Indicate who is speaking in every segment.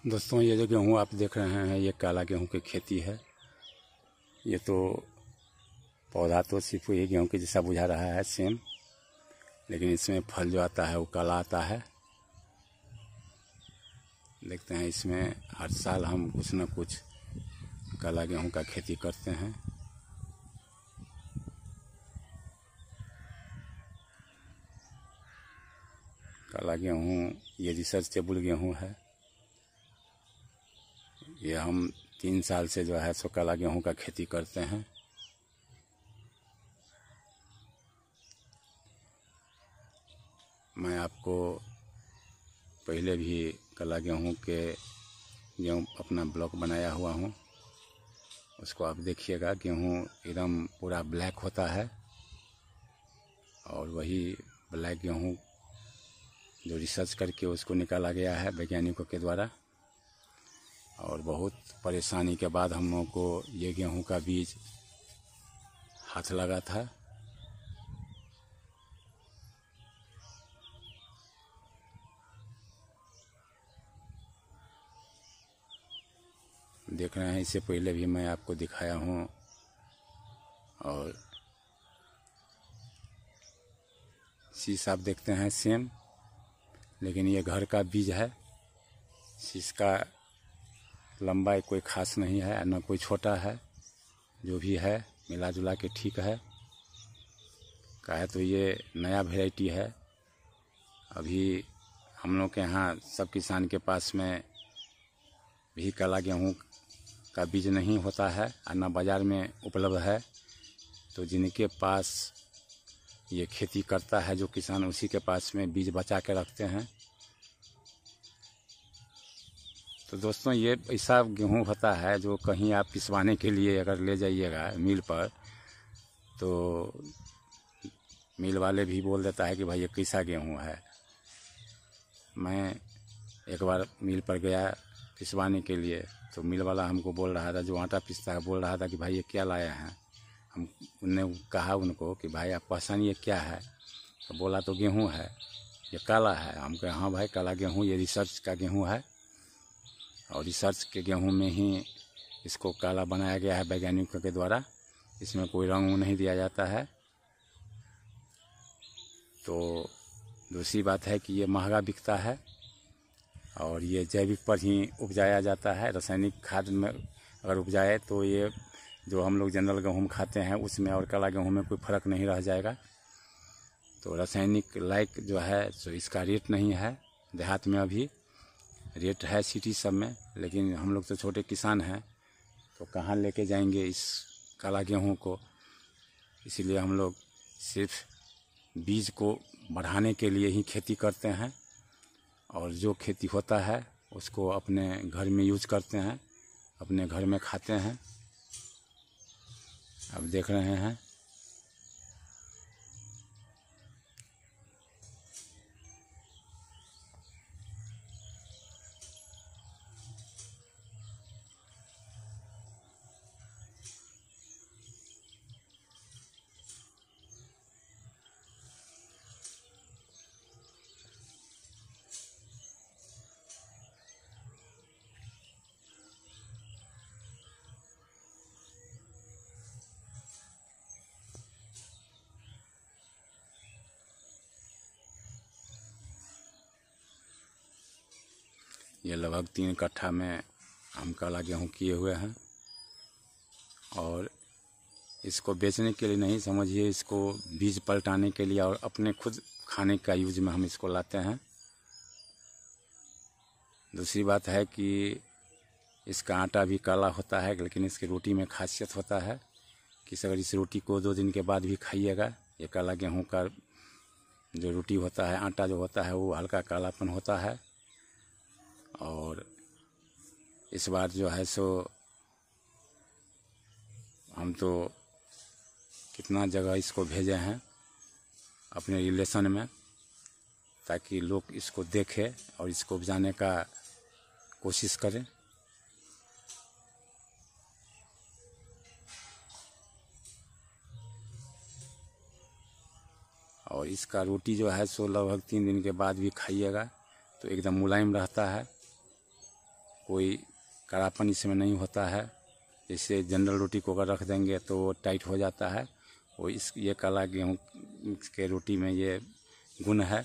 Speaker 1: दोस्तों, ये जो गेहूँ आप देख रहे हैं ये काला गेहूँ की खेती है। ये तो पौधा तो सिर्फ ये गेहूँ के जैसा बुझा रहा है सेम, लेकिन इसमें फल जो आता है वो काला आता है। देखते हैं, इसमें हर साल हम कुछ न कुछ काला गेहूँ का खेती करते हैं। काला गेहूँ ये रिसर्चेबल गेहूँ है। ये हम 3 साल से जो है सो काला गेहूँ का खेती करते हैं। मैं आपको पहले भी काला गेहूँ अपना ब्लॉग बनाया हुआ हूँ, उसको आप देखिएगा। गेहूँ एकदम पूरा ब्लैक होता है और वही ब्लैक गेहूँ जो रिसर्च करके उसको निकाला गया है वैज्ञानिकों के द्वारा, और बहुत परेशानी के बाद हम लोगों को ये गेहूं का बीज हाथ लगा था। देख रहे हैं, इससे पहले भी मैं आपको दिखाया हूं। और शीश आप देखते हैं सेम, लेकिन ये घर का बीज है। शीश का लंबाई कोई खास नहीं है, न कोई छोटा है, जो भी है मिला जुला के ठीक है। कहे तो ये नया वैरायटी है। अभी हम लोग के यहाँ सब किसान के पास में भी काला गेहूँ का बीज नहीं होता है और न बाज़ार में उपलब्ध है। तो जिनके पास ये खेती करता है जो किसान, उसी के पास में बीज बचा के रखते हैं। तो दोस्तों, ये ऐसा गेहूँ होता है जो कहीं आप पिसवाने के लिए अगर ले जाइएगा मिल पर, तो मिल वाले भी बोल देता है कि भाई ये कैसा गेहूँ है। मैं एक बार मिल पर गया पिसवाने के लिए, तो मिल वाला हमको बोल रहा था, जो आटा पिसता है, बोल रहा था कि भाई ये क्या लाया है। उनने कहा उनको कि भाई आप पहचानिए क्या है। तो बोला तो गेहूँ है, ये काला है। हम कहे हाँ भाई, काला गेहूँ ये रिसर्च का गेहूँ है, और रिसर्च के गेहूँ में ही इसको काला बनाया गया है वैज्ञानिकों के द्वारा। इसमें कोई रंग नहीं दिया जाता है। तो दूसरी बात है कि ये महंगा बिकता है, और ये जैविक पर ही उपजाया जाता है। रासायनिक खाद में अगर उपजाए तो ये जो हम लोग जनरल गेहूँ खाते हैं उसमें और काला गेहूँ में कोई फ़र्क नहीं रह जाएगा। तो रासायनिक लाइक जो है सो इसका रेट नहीं है। देहात में अभी रेट है सिटी सब में, लेकिन हम लोग तो छोटे किसान हैं, तो कहाँ लेके जाएंगे इस काला गेहूँ को। इसीलिए हम लोग सिर्फ बीज को बढ़ाने के लिए ही खेती करते हैं, और जो खेती होता है उसको अपने घर में यूज करते हैं, अपने घर में खाते हैं। आप देख रहे हैं, ये लगभग 3 कट्ठा में हम काला गेहूँ किए हुए हैं। और इसको बेचने के लिए नहीं, समझिए इसको बीज पलटाने के लिए और अपने खुद खाने का यूज में हम इसको लाते हैं। दूसरी बात है कि इसका आटा भी काला होता है, लेकिन इसकी रोटी में खासियत होता है कि अगर इस रोटी को 2 दिन के बाद भी खाइएगा, ये काला गेहूँ का जो रोटी होता है, आटा जो होता है, वो हल्का कालापन होता है। और इस बार जो है सो हम तो कितना जगह इसको भेजे हैं अपने रिलेशन में, ताकि लोग इसको देखें और इसको उपजाने का कोशिश करें। और इसका रोटी जो है सो लगभग 3 दिन के बाद भी खाइएगा तो एकदम मुलायम रहता है, कोई कड़ापन इसमें नहीं होता है। जैसे जनरल रोटी को अगर रख देंगे तो वो टाइट हो जाता है, वो ये काला गेहूँ के रोटी में ये गुण है।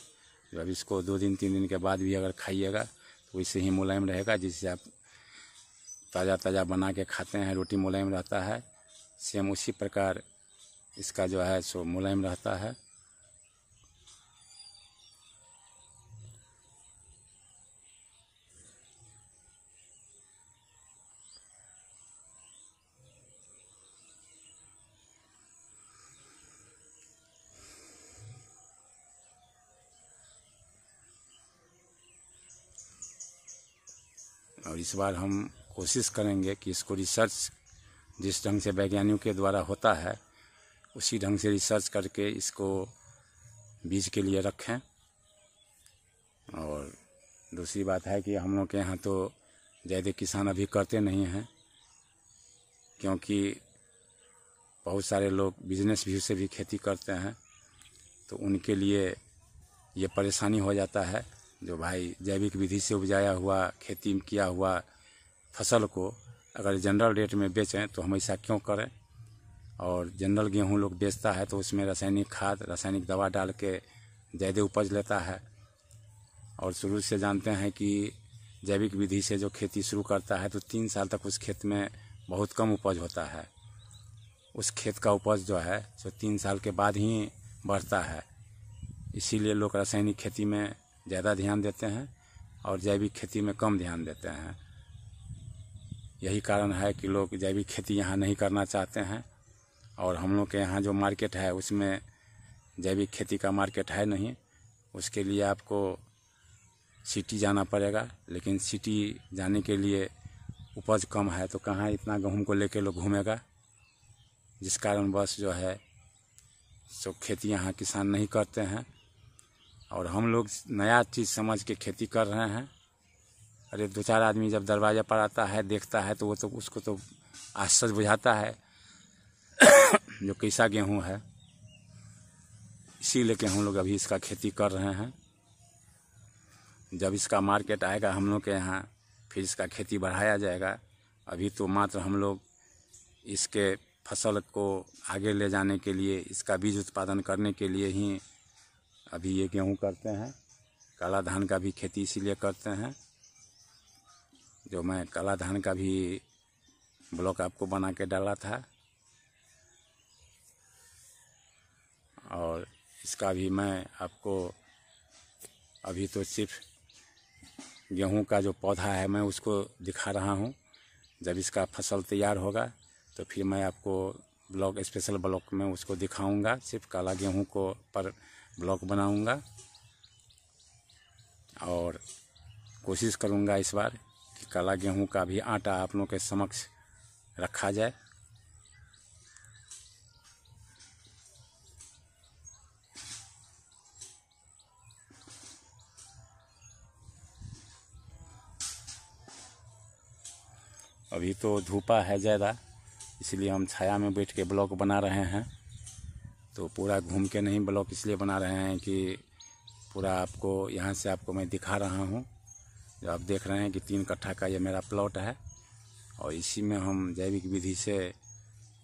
Speaker 1: जब इसको 2 दिन 3 दिन के बाद भी अगर खाइएगा तो इससे ही मुलायम रहेगा। जिससे आप ताज़ा ताज़ा बना के खाते हैं, रोटी मुलायम रहता है। सेम उसी प्रकार इसका जो है सो मुलायम रहता है। और इस बार हम कोशिश करेंगे कि इसको रिसर्च जिस ढंग से वैज्ञानिकों के द्वारा होता है उसी ढंग से रिसर्च करके इसको बीज के लिए रखें। और दूसरी बात है कि हम लोग के यहाँ तो ज़्यादा किसान अभी करते नहीं हैं, क्योंकि बहुत सारे लोग बिजनेस व्यू से भी खेती करते हैं, तो उनके लिए ये परेशानी हो जाता है। जो भाई जैविक विधि से उपजाया हुआ खेती किया हुआ फसल को अगर जनरल रेट में बेचें तो हम ऐसा क्यों करें। और जनरल गेहूँ लोग बेचता है तो उसमें रासायनिक खाद रासायनिक दवा डाल के ज़्यादा उपज लेता है। और शुरू से जानते हैं कि जैविक विधि से जो खेती शुरू करता है तो 3 साल तक उस खेत में बहुत कम उपज होता है। उस खेत का उपज जो है सो 3 साल के बाद ही बढ़ता है। इसीलिए लोग रासायनिक खेती में ज़्यादा ध्यान देते हैं और जैविक खेती में कम ध्यान देते हैं। यही कारण है कि लोग जैविक खेती यहाँ नहीं करना चाहते हैं। और हम लोग के यहाँ जो मार्केट है उसमें जैविक खेती का मार्केट है नहीं। उसके लिए आपको सिटी जाना पड़ेगा, लेकिन सिटी जाने के लिए उपज कम है तो कहाँ इतना गेहूँ को लेके लोग घूमेगा। जिस कारण बस जो है सो खेती यहाँ किसान नहीं करते हैं। और हम लोग नया चीज़ समझ के खेती कर रहे हैं। अरे 2-4 आदमी जब दरवाजा पर आता है देखता है तो वो तो उसको तो आश्चर्य बुझाता है जो कैसा गेहूँ है। इसीलिए कि हम लोग अभी इसका खेती कर रहे हैं। जब इसका मार्केट आएगा हम लोग के यहाँ फिर इसका खेती बढ़ाया जाएगा। अभी तो मात्र हम लोग इसके फसल को आगे ले जाने के लिए इसका बीज उत्पादन करने के लिए ही अभी ये गेहूँ करते हैं। काला धान का भी खेती इसीलिए करते हैं। जो मैं काला धान का भी ब्लॉक आपको बना के डाला था, और इसका भी मैं आपको अभी तो सिर्फ गेहूं का जो पौधा है मैं उसको दिखा रहा हूं। जब इसका फसल तैयार होगा तो फिर मैं आपको ब्लॉक स्पेशल ब्लॉक में उसको दिखाऊंगा। सिर्फ काला गेहूं को पर ब्लॉक बनाऊंगा और कोशिश करूंगा इस बार कि काला गेहूं का भी आटा आप लोगों के समक्ष रखा जाए। अभी तो धूपा है ज़्यादा, इसलिए हम छाया में बैठ के ब्लॉक बना रहे हैं। तो पूरा घूम के नहीं ब्लॉक इसलिए बना रहे हैं कि पूरा आपको यहाँ से आपको मैं दिखा रहा हूँ। जो आप देख रहे हैं कि 3 कट्ठा का ये मेरा प्लॉट है और इसी में हम जैविक विधि से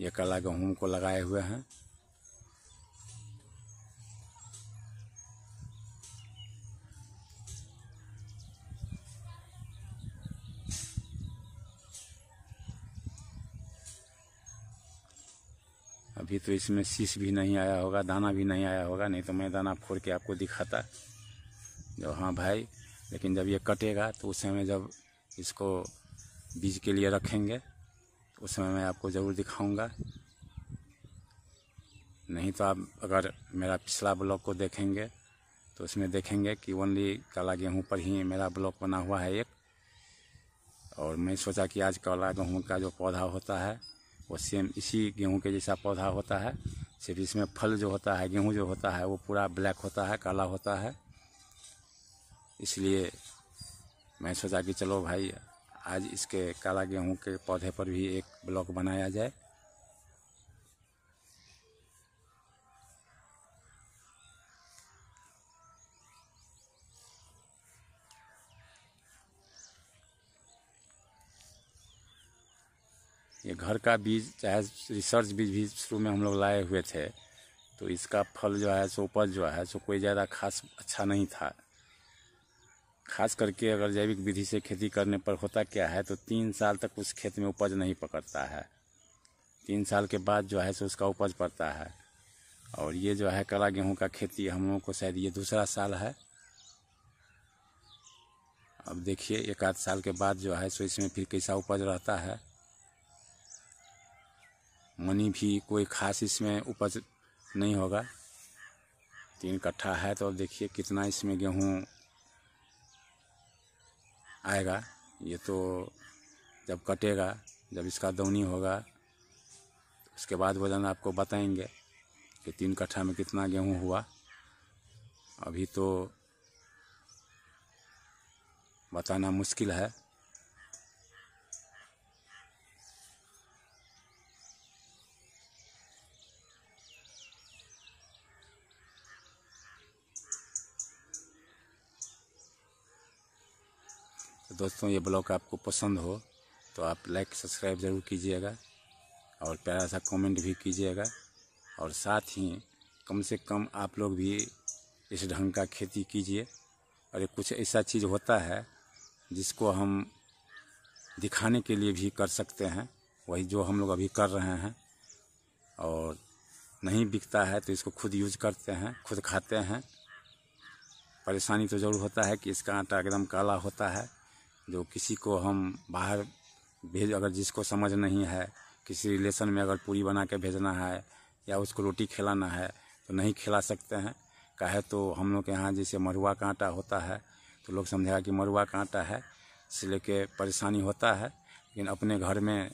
Speaker 1: ये काला गेहूँ को लगाए हुए हैं। अभी तो इसमें शीश भी नहीं आया होगा, दाना भी नहीं आया होगा, नहीं तो मैं दाना फोड़ के आपको दिखाता। जो हाँ भाई, लेकिन जब ये कटेगा तो उस समय जब इसको बीज के लिए रखेंगे तो उस समय मैं आपको ज़रूर दिखाऊंगा। नहीं तो आप अगर मेरा पिछला ब्लॉग को देखेंगे तो उसमें देखेंगे कि ओनली काला गेहूँ पर ही मेरा ब्लॉग बना हुआ है एक। और मैं सोचा कि आज काला गेहूँ का जो पौधा होता है वो सेम इसी गेहूं के जैसा पौधा होता है, सिर्फ इसमें फल जो होता है गेहूं जो होता है वो पूरा ब्लैक होता है, काला होता है। इसलिए मैं सोचा कि चलो भाई आज इसके काला गेहूं के पौधे पर भी एक ब्लॉक बनाया जाए। ये घर का बीज चाहे रिसर्च बीज भी शुरू में हम लोग लाए हुए थे, तो इसका फल जो है सो उपज जो है सो कोई ज़्यादा खास अच्छा नहीं था। खास करके अगर जैविक विधि से खेती करने पर होता क्या है, तो 3 साल तक उस खेत में उपज नहीं पकड़ता है। 3 साल के बाद जो है सो उसका उपज पड़ता है। और ये जो है काला गेहूं का खेती हम लोगों को शायद ये दूसरा साल है। अब देखिए 1 आध साल के बाद जो है सो इसमें फिर कैसा उपज रहता है। मनी भी कोई खास इसमें उपज नहीं होगा। 3 कट्ठा है तो अब देखिए कितना इसमें गेहूं आएगा। ये तो जब कटेगा, जब इसका दौनी होगा, उसके बाद वजन आपको बताएंगे कि 3 कट्ठा में कितना गेहूं हुआ। अभी तो बताना मुश्किल है। तो दोस्तों, ये ब्लॉग आपको पसंद हो तो आप लाइक सब्सक्राइब ज़रूर कीजिएगा और प्यारा सा कमेंट भी कीजिएगा। और साथ ही कम से कम आप लोग भी इस ढंग का खेती कीजिए। और कुछ ऐसा चीज़ होता है जिसको हम दिखाने के लिए भी कर सकते हैं, वही जो हम लोग अभी कर रहे हैं। और नहीं बिकता है तो इसको खुद यूज करते हैं, खुद खाते हैं। परेशानी तो ज़रूर होता है कि इसका आटा एकदम काला होता है, जो किसी को हम बाहर भेज, अगर जिसको समझ नहीं है, किसी रिलेशन में अगर पूरी बना के भेजना है या उसको रोटी खिलाना है तो नहीं खिला सकते हैं। काहे तो हम लोग के यहाँ जैसे मरुआ का आटा होता है तो लोग समझेगा कि मरुआ का आटा है, इसलिए के परेशानी होता है। लेकिन अपने घर में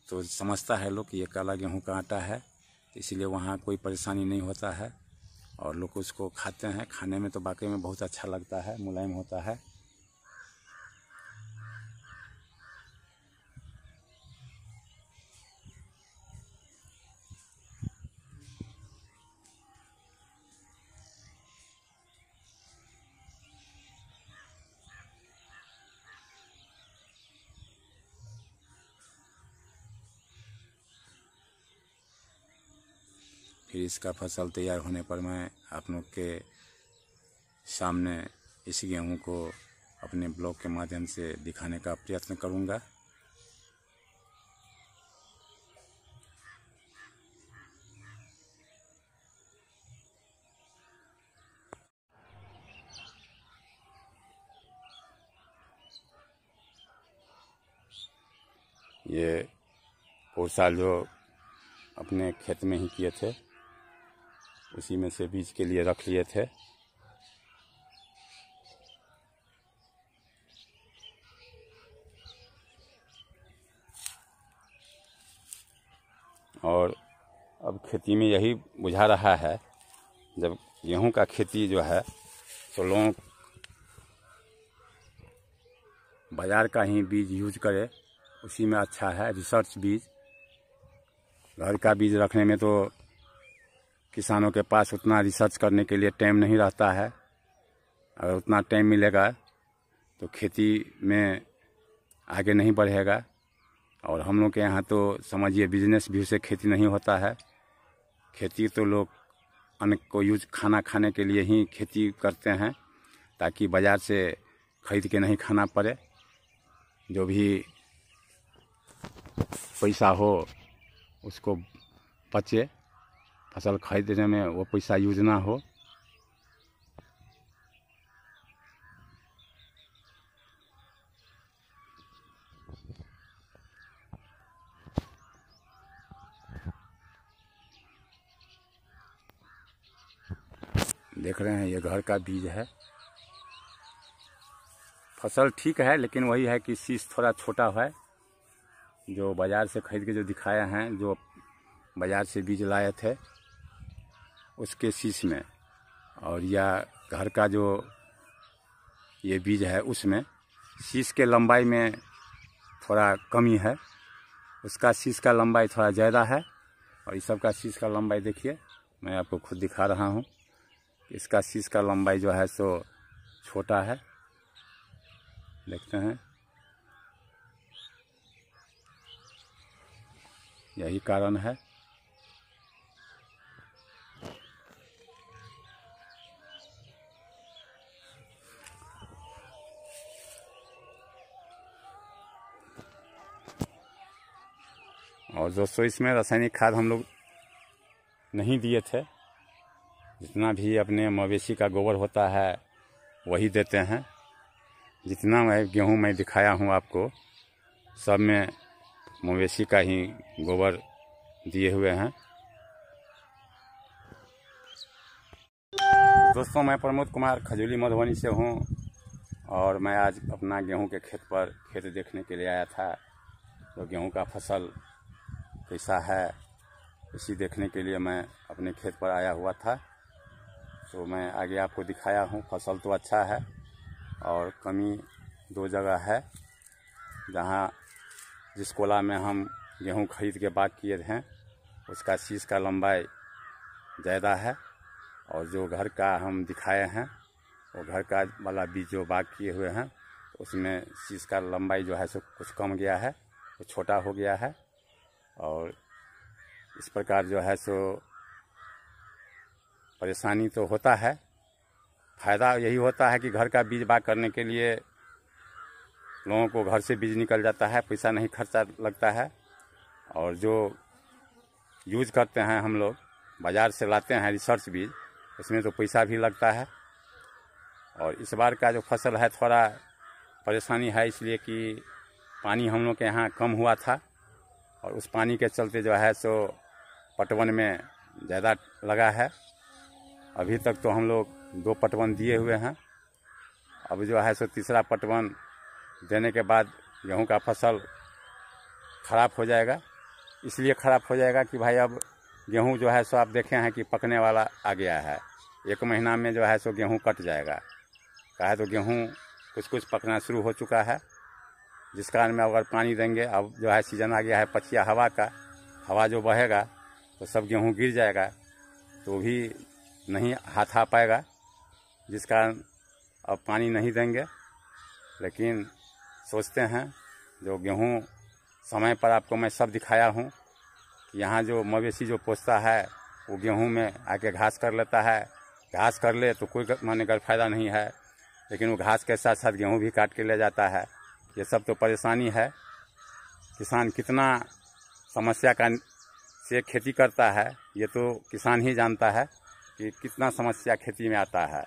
Speaker 1: तो समझता है लोग कि ये काला गेहूं का आटा है, इसलिए वहाँ कोई परेशानी नहीं होता है और लोग उसको खाते हैं। खाने में तो वाकई में बहुत अच्छा लगता है, मुलायम होता है। फिर इसका फसल तैयार होने पर मैं आप लोग के सामने इस गेहूं को अपने ब्लॉग के माध्यम से दिखाने का प्रयत्न करूंगा। ये पूरे साल जो अपने खेत में ही किए थे, उसी में से बीज के लिए रख लिए थे। और अब खेती में यही बुझा रहा है, जब गेहूं का खेती जो है तो लोग बाज़ार का ही बीज यूज करे, उसी में अच्छा है। रिसर्च बीज, घर का बीज रखने में तो किसानों के पास उतना रिसर्च करने के लिए टाइम नहीं रहता है। अगर उतना टाइम मिलेगा तो खेती में आगे नहीं बढ़ेगा। और हम लोग के यहाँ तो समझिए बिजनेस व्यू से खेती नहीं होता है। खेती तो लोग अन्न को यूज, खाना खाने के लिए ही खेती करते हैं, ताकि बाज़ार से खरीद के नहीं खाना पड़े। जो भी पैसा हो उसको बचे, फसल खरीदने में वो पैसा यूज ना हो। देख रहे हैं ये घर का बीज है। फसल ठीक है, लेकिन वही है कि शीश थोड़ा छोटा है। जो बाज़ार से खरीद के जो दिखाए हैं, जो बाज़ार से बीज लाए थे उसके शीश में, और या घर का जो ये बीज है उसमें शीश के लंबाई में थोड़ा कमी है। उसका शीश का लंबाई थोड़ा ज़्यादा है और इस सब का शीश का लंबाई देखिए, मैं आपको खुद दिखा रहा हूँ। इसका शीश का लंबाई जो है सो छोटा है, देखते हैं। यही कारण है। और दोस्तों इसमें रासायनिक खाद हम लोग नहीं दिए थे, जितना भी अपने मवेशी का गोबर होता है वही देते हैं। जितना मैं गेहूँ में दिखाया हूँ आपको, सब में मवेशी का ही गोबर दिए हुए हैं। दोस्तों मैं प्रमोद कुमार खजूली मधुबनी से हूँ और मैं आज अपना गेहूं के खेत देखने के लिए आया था। तो गेहूं का फसल कैसा है इसी देखने के लिए मैं अपने खेत पर आया हुआ था। तो मैं आगे आपको दिखाया हूँ। फसल तो अच्छा है और कमी 2 जगह है, जहाँ जिस कोला में हम गेहूं खरीद के बाग किए थे उसका शीश का लंबाई ज़्यादा है, और जो घर का हम दिखाए हैं वो घर का वाला बीज जो बाग किए हुए हैं उसमें शीश का लंबाई जो है सो कुछ कम गया है, वो छोटा हो गया है। और इस प्रकार जो है सो परेशानी तो होता है। फ़ायदा यही होता है कि घर का बीज बाग करने के लिए लोगों को घर से बीज निकल जाता है, पैसा नहीं खर्चा लगता है। और जो यूज करते हैं हम लोग बाज़ार से लाते हैं रिसर्च बीज, इसमें तो पैसा भी लगता है। और इस बार का जो फसल है थोड़ा परेशानी है, इसलिए कि पानी हम लोग के यहाँ कम हुआ था और उस पानी के चलते जो है सो पटवन में ज़्यादा लगा है। अभी तक तो हम लोग 2 पटवन दिए हुए हैं। अब जो है सो तीसरा पटवन देने के बाद गेहूं का फसल ख़राब हो जाएगा। इसलिए ख़राब हो जाएगा कि भाई अब गेहूं जो है सो आप देखे हैं कि पकने वाला आ गया है। 1 महीना में जो है सो गेहूं कट जाएगा। कहा तो गेहूं कुछ पकना शुरू हो चुका है, जिस कारण में अगर पानी देंगे, अब जो है सीजन आ गया है पछिया हवा का, हवा जो बहेगा तो सब गेहूं गिर जाएगा, तो भी नहीं हाथ आ पाएगा, जिस कारण अब पानी नहीं देंगे। लेकिन सोचते हैं जो गेहूं समय पर आपको मैं सब दिखाया हूं कि यहाँ जो मवेशी जो पोसता है वो गेहूं में आके घास कर लेता है। घास कर ले तो कोई माने का फ़ायदा नहीं है, लेकिन वो घास के साथ साथ गेहूं भी काट के ले जाता है। ये सब तो परेशानी है। किसान कितना समस्या का से खेती करता है ये तो किसान ही जानता है कि कितना समस्या खेती में आता है।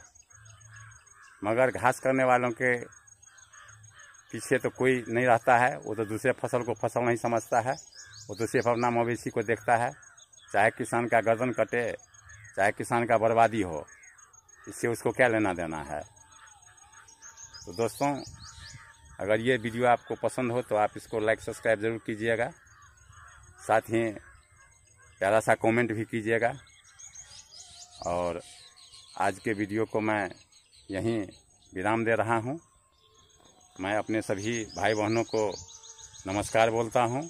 Speaker 1: मगर घास करने वालों के पीछे तो कोई नहीं रहता है, वो तो दूसरे फसल को फसल नहीं समझता है, वो तो सिर्फ अपना मवेशी को देखता है। चाहे किसान का गर्दन कटे, चाहे किसान का बर्बादी हो, इससे उसको क्या लेना देना है। तो दोस्तों अगर ये वीडियो आपको पसंद हो तो आप इसको लाइक सब्सक्राइब ज़रूर कीजिएगा, साथ ही प्यारा सा कमेंट भी कीजिएगा। और आज के वीडियो को मैं यहीं विराम दे रहा हूँ। मैं अपने सभी भाई बहनों को नमस्कार बोलता हूँ।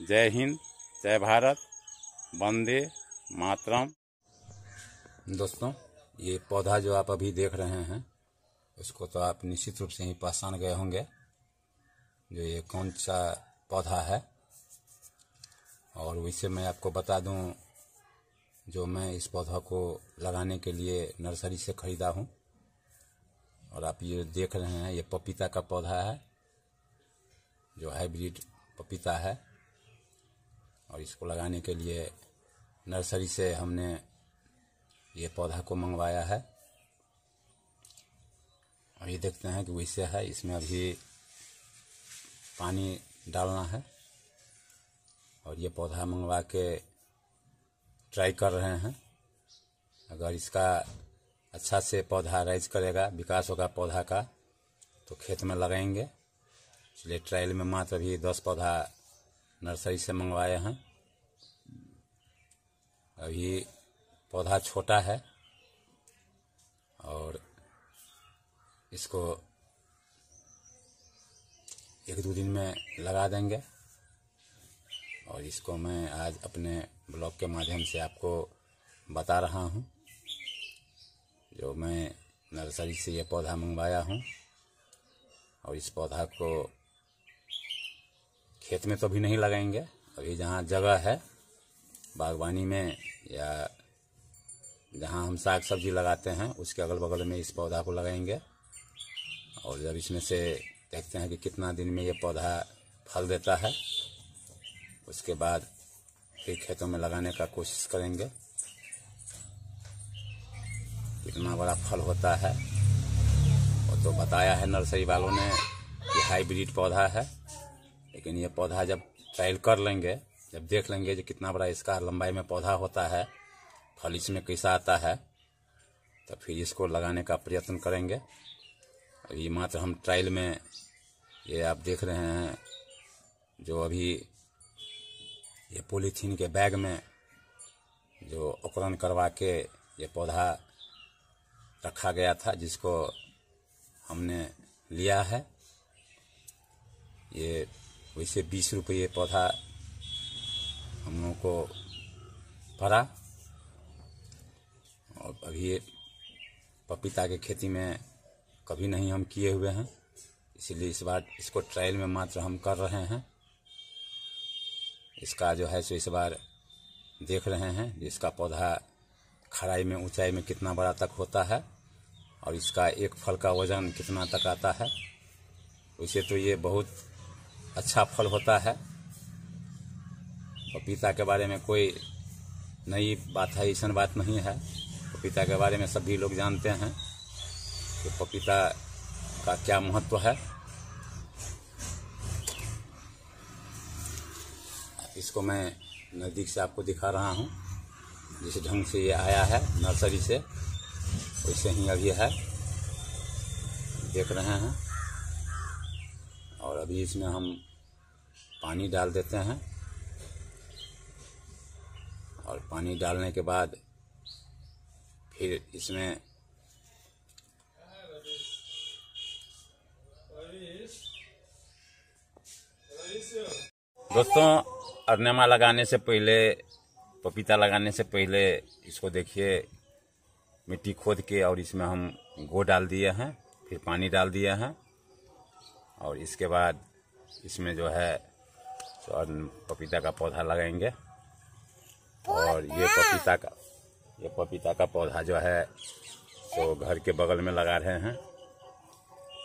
Speaker 1: जय हिंद, जय भारत, वंदे मातरम। दोस्तों ये पौधा जो आप अभी देख रहे हैं उसको तो आप निश्चित रूप से ही पहचान गए होंगे, जो ये कौन सा पौधा है। और वैसे मैं आपको बता दूं, जो मैं इस पौधा को लगाने के लिए नर्सरी से ख़रीदा हूं। और आप ये देख रहे हैं ये पपीता का पौधा है, जो हाइब्रिड पपीता है। और इसको लगाने के लिए नर्सरी से हमने ये पौधा को मंगवाया है। और ये देखते हैं कि वैसे है, इसमें अभी पानी डालना है। और ये पौधा मंगवा के ट्राई कर रहे हैं। अगर इसका अच्छा से पौधा राइज करेगा, विकास होगा पौधा का, तो खेत में लगाएंगे। इसलिए ट्रायल में मात्र अभी 10 पौधा नर्सरी से मंगवाए हैं। अभी पौधा छोटा है और इसको 1-2 दिन में लगा देंगे। और इसको मैं आज अपने ब्लॉग के माध्यम से आपको बता रहा हूँ, जो मैं नर्सरी से ये पौधा मंगवाया हूँ। और इस पौधा को खेत में तो भी नहीं लगाएंगे, अभी जहाँ जगह है बागवानी में या जहाँ हम साग सब्जी लगाते हैं उसके अगल बगल में इस पौधा को लगाएंगे। और जब इसमें से देखते हैं कि कितना दिन में ये पौधा फल देता है, उसके बाद फिर खेतों में लगाने का कोशिश करेंगे। कितना बड़ा फल होता है वो तो बताया है नर्सरी वालों ने कि हाइब्रिड पौधा है, लेकिन ये पौधा जब ट्रायल कर लेंगे, जब देख लेंगे जो कितना बड़ा इसका लंबाई में पौधा होता है, फल इसमें कैसा आता है, तो फिर इसको लगाने का प्रयत्न करेंगे। अभी मात्र हम ट्रायल में, ये आप देख रहे हैं जो अभी ये पॉलीथीन के बैग में जो अंकुरण करवा के ये पौधा रखा गया था, जिसको हमने लिया है। ये वैसे 20 रुपये पौधा हम लोगों को पड़ा। और अभी पपीता की खेती में कभी नहीं हम किए हुए हैं, इसीलिए इस बार इसको ट्रायल में मात्र हम कर रहे हैं। इसका जो है सो इस बार देख रहे हैं जिसका पौधा खराई में ऊंचाई में कितना बड़ा तक होता है और इसका एक फल का वजन कितना तक आता है। वैसे तो ये बहुत अच्छा फल होता है। पपीता के बारे में कोई नई बात है, ऐसा बात नहीं है। पपीता के बारे में सभी लोग जानते हैं कि पपीता का क्या महत्व है। इसको मैं नज़दीक से आपको दिखा रहा हूँ। जिस ढंग से ये आया है नर्सरी से, वैसे ही अभी है, देख रहे हैं। और अभी इसमें हम पानी डाल देते हैं और पानी डालने के बाद फिर इसमें दोस्तों अरनेमा लगाने से पहले, पपीता लगाने से पहले इसको देखिए मिट्टी खोद के और इसमें हम गो डाल दिए हैं, फिर पानी डाल दिए हैं और इसके बाद इसमें जो है तो पपीता का पौधा लगाएंगे। और ये पपीता का पौधा जो है तो घर के बगल में लगा रहे हैं।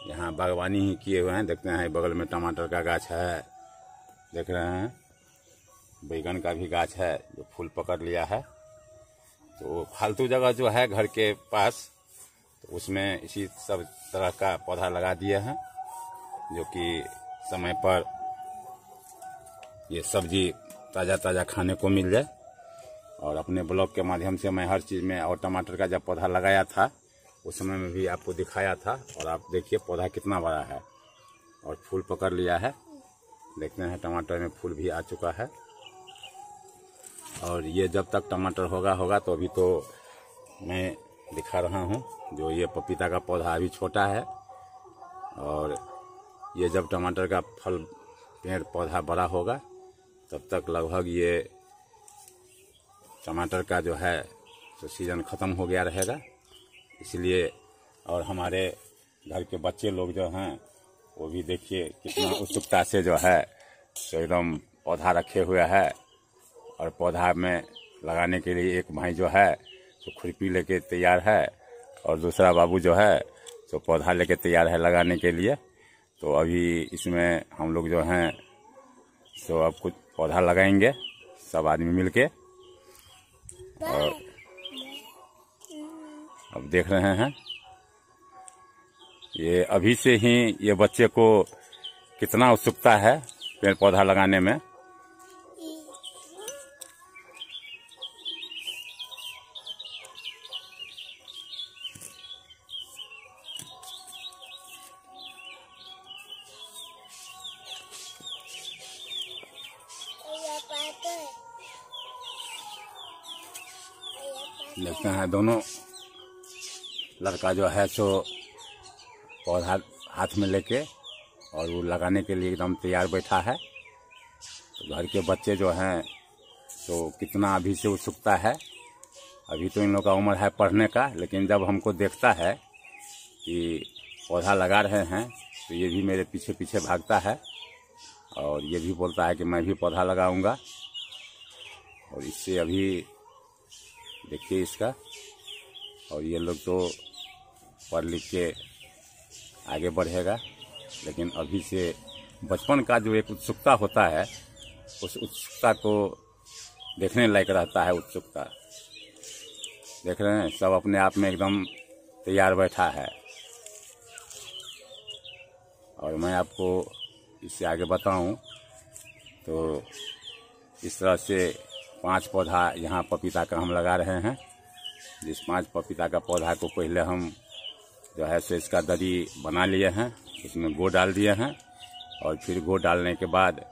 Speaker 1: यहाँ बागवानी ही किए हुए हैं। देखते हैं बगल में टमाटर का गाछ है, देख रहे हैं, बैगन का भी गाछ है जो फूल पकड़ लिया है। तो फालतू जगह जो है घर के पास, तो उसमें इसी सब तरह का पौधा लगा दिए हैं जो कि समय पर ये सब्जी ताज़ा ताज़ा खाने को मिल जाए। और अपने ब्लॉग के माध्यम से मैं हर चीज़ में, और टमाटर का जब पौधा लगाया था उस समय में भी आपको दिखाया था। और आप देखिए पौधा कितना बड़ा है और फूल पकड़ लिया है। देखते हैं टमाटर में फूल भी आ चुका है। और ये जब तक टमाटर होगा तो अभी तो मैं दिखा रहा हूँ जो ये पपीता का पौधा अभी छोटा है। और ये जब टमाटर का फल पेड़ पौधा बड़ा होगा तब तक लगभग ये टमाटर का जो है तो सीज़न ख़त्म हो गया रहेगा। इसलिए और हमारे घर के बच्चे लोग जो हैं वो भी देखिए कितना उत्सुकता से जो है तो एकदम पौधा रखे हुए है। और पौधा में लगाने के लिए एक भाई जो है तो खुरपी लेके तैयार है और दूसरा बाबू जो है तो पौधा लेके तैयार है लगाने के लिए। तो अभी इसमें हम लोग जो हैं तो अब कुछ पौधा लगाएंगे सब आदमी मिलके। और अब देख रहे हैं ये अभी से ही ये बच्चे को कितना उत्सुकता है पेड़ पौधा लगाने में। देखते हैं दोनों लड़का जो है सो पौधा हाथ में लेके और वो लगाने के लिए एकदम तैयार बैठा है। तो घर के बच्चे जो हैं तो कितना अभी से उत्सुकता है। अभी तो इन लोग का उम्र है पढ़ने का, लेकिन जब हमको देखता है कि पौधा लगा रहे हैं तो ये भी मेरे पीछे पीछे भागता है और ये भी बोलता है कि मैं भी पौधा लगाऊंगा। और इससे अभी देखिए इसका, और ये लोग तो पढ़ लिख के आगे बढ़ेगा, लेकिन अभी से बचपन का जो एक उत्सुकता होता है, उस उत्सुकता को देखने लायक रहता है। उत्सुकता देख रहे हैं, सब अपने आप में एकदम तैयार बैठा है। और मैं आपको इससे आगे बताऊं तो इस तरह से 5 पौधा यहाँ पपीता का हम लगा रहे हैं। जिस 5 पपीता का पौधा को पहले हम जो है सो इसका दरी बना लिए हैं, उसमें गो डाल दिए हैं। और फिर गो डालने के बाद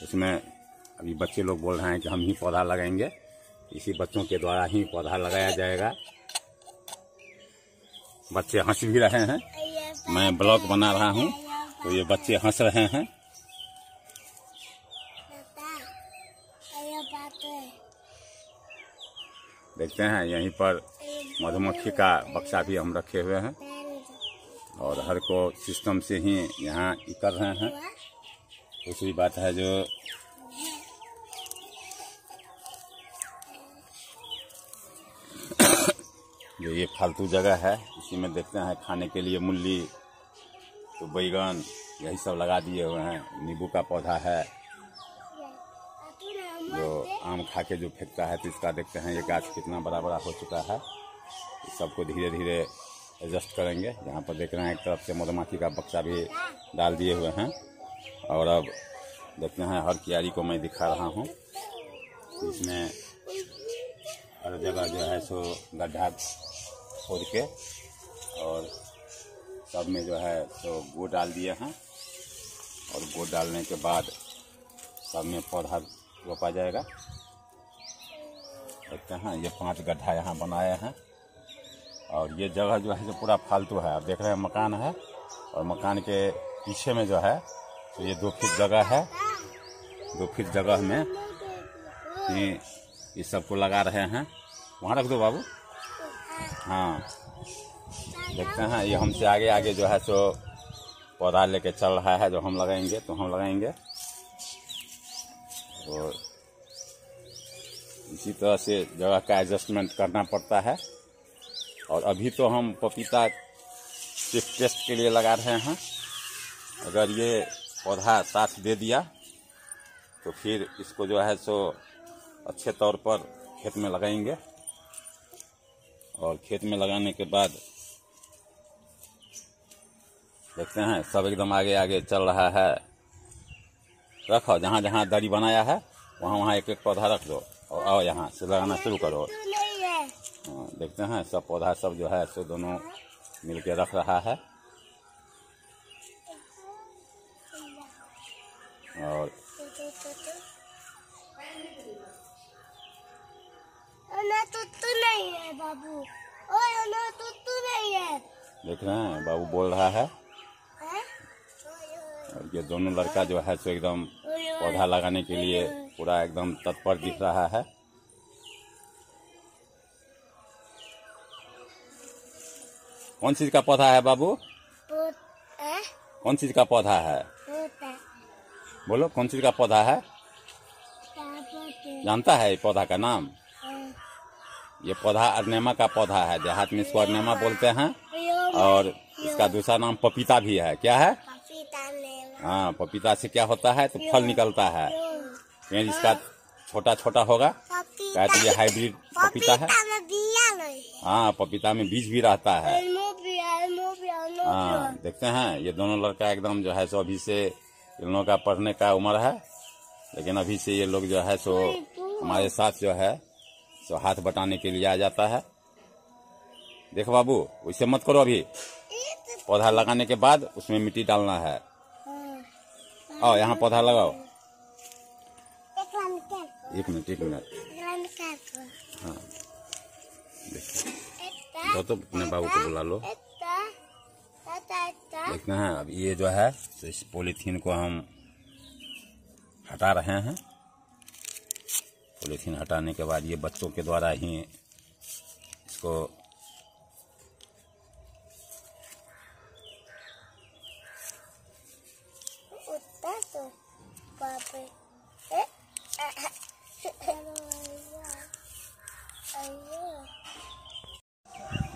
Speaker 1: उसमें अभी बच्चे लोग बोल रहे हैं कि हम ही पौधा लगाएंगे। इसी बच्चों के द्वारा ही पौधा लगाया जाएगा। बच्चे हंस भी रहे हैं, मैं ब्लॉग बना रहा हूँ तो ये बच्चे हंस रहे हैं। देखते हैं यहीं पर मधुमक्खी का बक्सा भी हम रखे हुए हैं, और हर को सिस्टम से ही यहाँ कर रहे हैं। दूसरी बात है जो ये फालतू जगह है, इसी में देखते हैं खाने के लिए मूली तो बैगन यही सब लगा दिए हुए हैं। नींबू का पौधा है जो आम खा के जो फेंकता है, तो इसका देखते हैं ये गाछ कितना बड़ा बड़ा हो चुका है। इस सबको धीरे धीरे एडजस्ट करेंगे। यहाँ पर देख रहे हैं एक तरफ से मधुमक्खी का बक्सा भी डाल दिए हुए हैं। और अब देखते हैं हर क्यारी को मैं दिखा रहा हूँ। इसमें हर जगह जो है सो गड्ढा खोद के और सब में जो है सो गो डाल दिए हैं। और गो डालने के बाद सब में पौधा रोपा जाएगा। देखते हैं ये 5 गड्ढा यहाँ बनाए हैं। और ये जगह जो है जो पूरा फालतू है। आप देख रहे हैं मकान है, और मकान के पीछे में जो है तो ये 2 फीट जगह है। 2 फीट जगह में ये सबको लगा रहे हैं। वहाँ रख दो बाबू। हाँ, देखते हैं ये हमसे आगे आगे जो है सो पौधा लेके चल रहा है। जो हम लगाएंगे तो हम लगाएंगे। और इसी तरह से जगह का एडजस्टमेंट करना पड़ता है। और अभी तो हम पपीता सिर्फ टेस्ट के लिए लगा रहे हैं। अगर ये पौधा साथ दे दिया तो फिर इसको जो है सो अच्छे तौर पर खेत में लगाएंगे। और खेत में लगाने के बाद देखते हैं सब एकदम आगे आगे चल रहा है। रखो, जहाँ जहाँ दरी बनाया है वहाँ वहाँ एक एक पौधा रख दो और आओ यहाँ से लगाना शुरू करो। देखते हैं सब पौधा सब जो है सो दोनों मिलके रख रहा है। और
Speaker 2: नहीं है बाबू, नहीं है।
Speaker 1: देख रहे हैं बाबू बोल रहा है। और ये दोनों लड़का जो है सो एकदम पौधा लगाने के लिए पूरा एकदम तत्पर दिख रहा है। कौन चीज का पौधा है बाबू? कौन चीज का पौधा है? बोलो, कौन चीज का पौधा है? जानता है ये पौधा का नाम? ये पौधा अरनेमा का पौधा है। देहात में इसको अरनेमा बोलते हैं। और इसका दूसरा नाम पपीता भी है। क्या है? हाँ, पपीता से क्या होता है तो फल निकलता है। पेड़ इसका छोटा छोटा होगा, कहते ये हाइब्रिड पपीता है। हाँ, पपीता में बीज भी रहता है। हाँ, देखते हैं ये दोनों लड़का एकदम जो है सो अभी से इन लोगों का पढ़ने का उम्र है, लेकिन अभी से ये लोग जो है सो हमारे साथ जो है सो हाथ बटाने के लिए आ जाता है। देखो बाबू, वैसे मत करो। अभी पौधा लगाने के बाद उसमें मिट्टी डालना है। आओ यहाँ पौधा लगाओ। एक मिनट। हाँ, देखो तो अपने बाबू को बुला लो। देखते हैं अब ये जो है तो इस पॉलीथीन को हम हटा रहे हैं। पॉलीथीन हटाने के बाद ये बच्चों के द्वारा ही इसको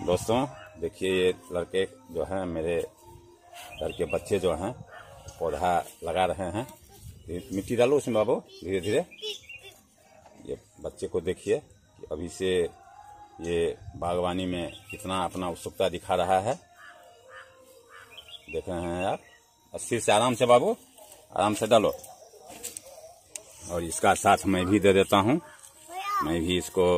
Speaker 1: दोस्तों देखिए, ये लड़के जो हैं, मेरे घर के बच्चे जो हैं, पौधा लगा रहे हैं। मिट्टी डालो उसमें बाबू, धीरे धीरे। ये बच्चे को देखिए कि अभी से ये बागवानी में कितना अपना उत्सुकता दिखा रहा है। देख रहे हैं आप। अस्थिर से, आराम से बाबू, आराम से डालो। और इसका साथ मैं भी दे देता हूँ। मैं भी इसको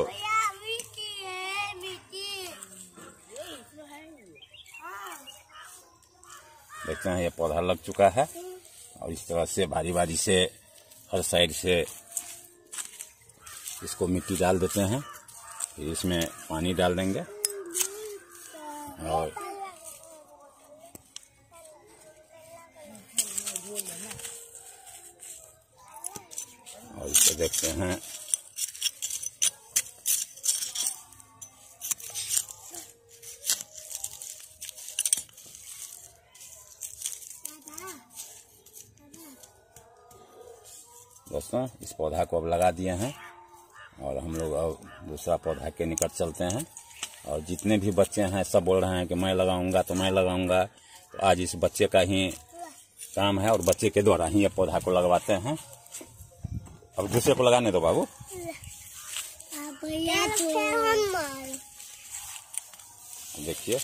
Speaker 1: देखते हैं, ये पौधा लग चुका है। और इस तरह से बारी बारी से हर साइड से इसको मिट्टी डाल देते हैं। फिर इसमें पानी डाल देंगे और इसको देखते हैं। दोस्तों इस पौधा को अब लगा दिए हैं और हम लोग अब दूसरा पौधा के निकट चलते हैं। और जितने भी बच्चे हैं सब बोल रहे हैं कि मैं लगाऊंगा तो मैं लगाऊंगा। तो आज इस बच्चे का ही काम है और बच्चे के द्वारा ही ये पौधा को लगवाते हैं। अब दूसरे को लगाने दो बाबू। देखिए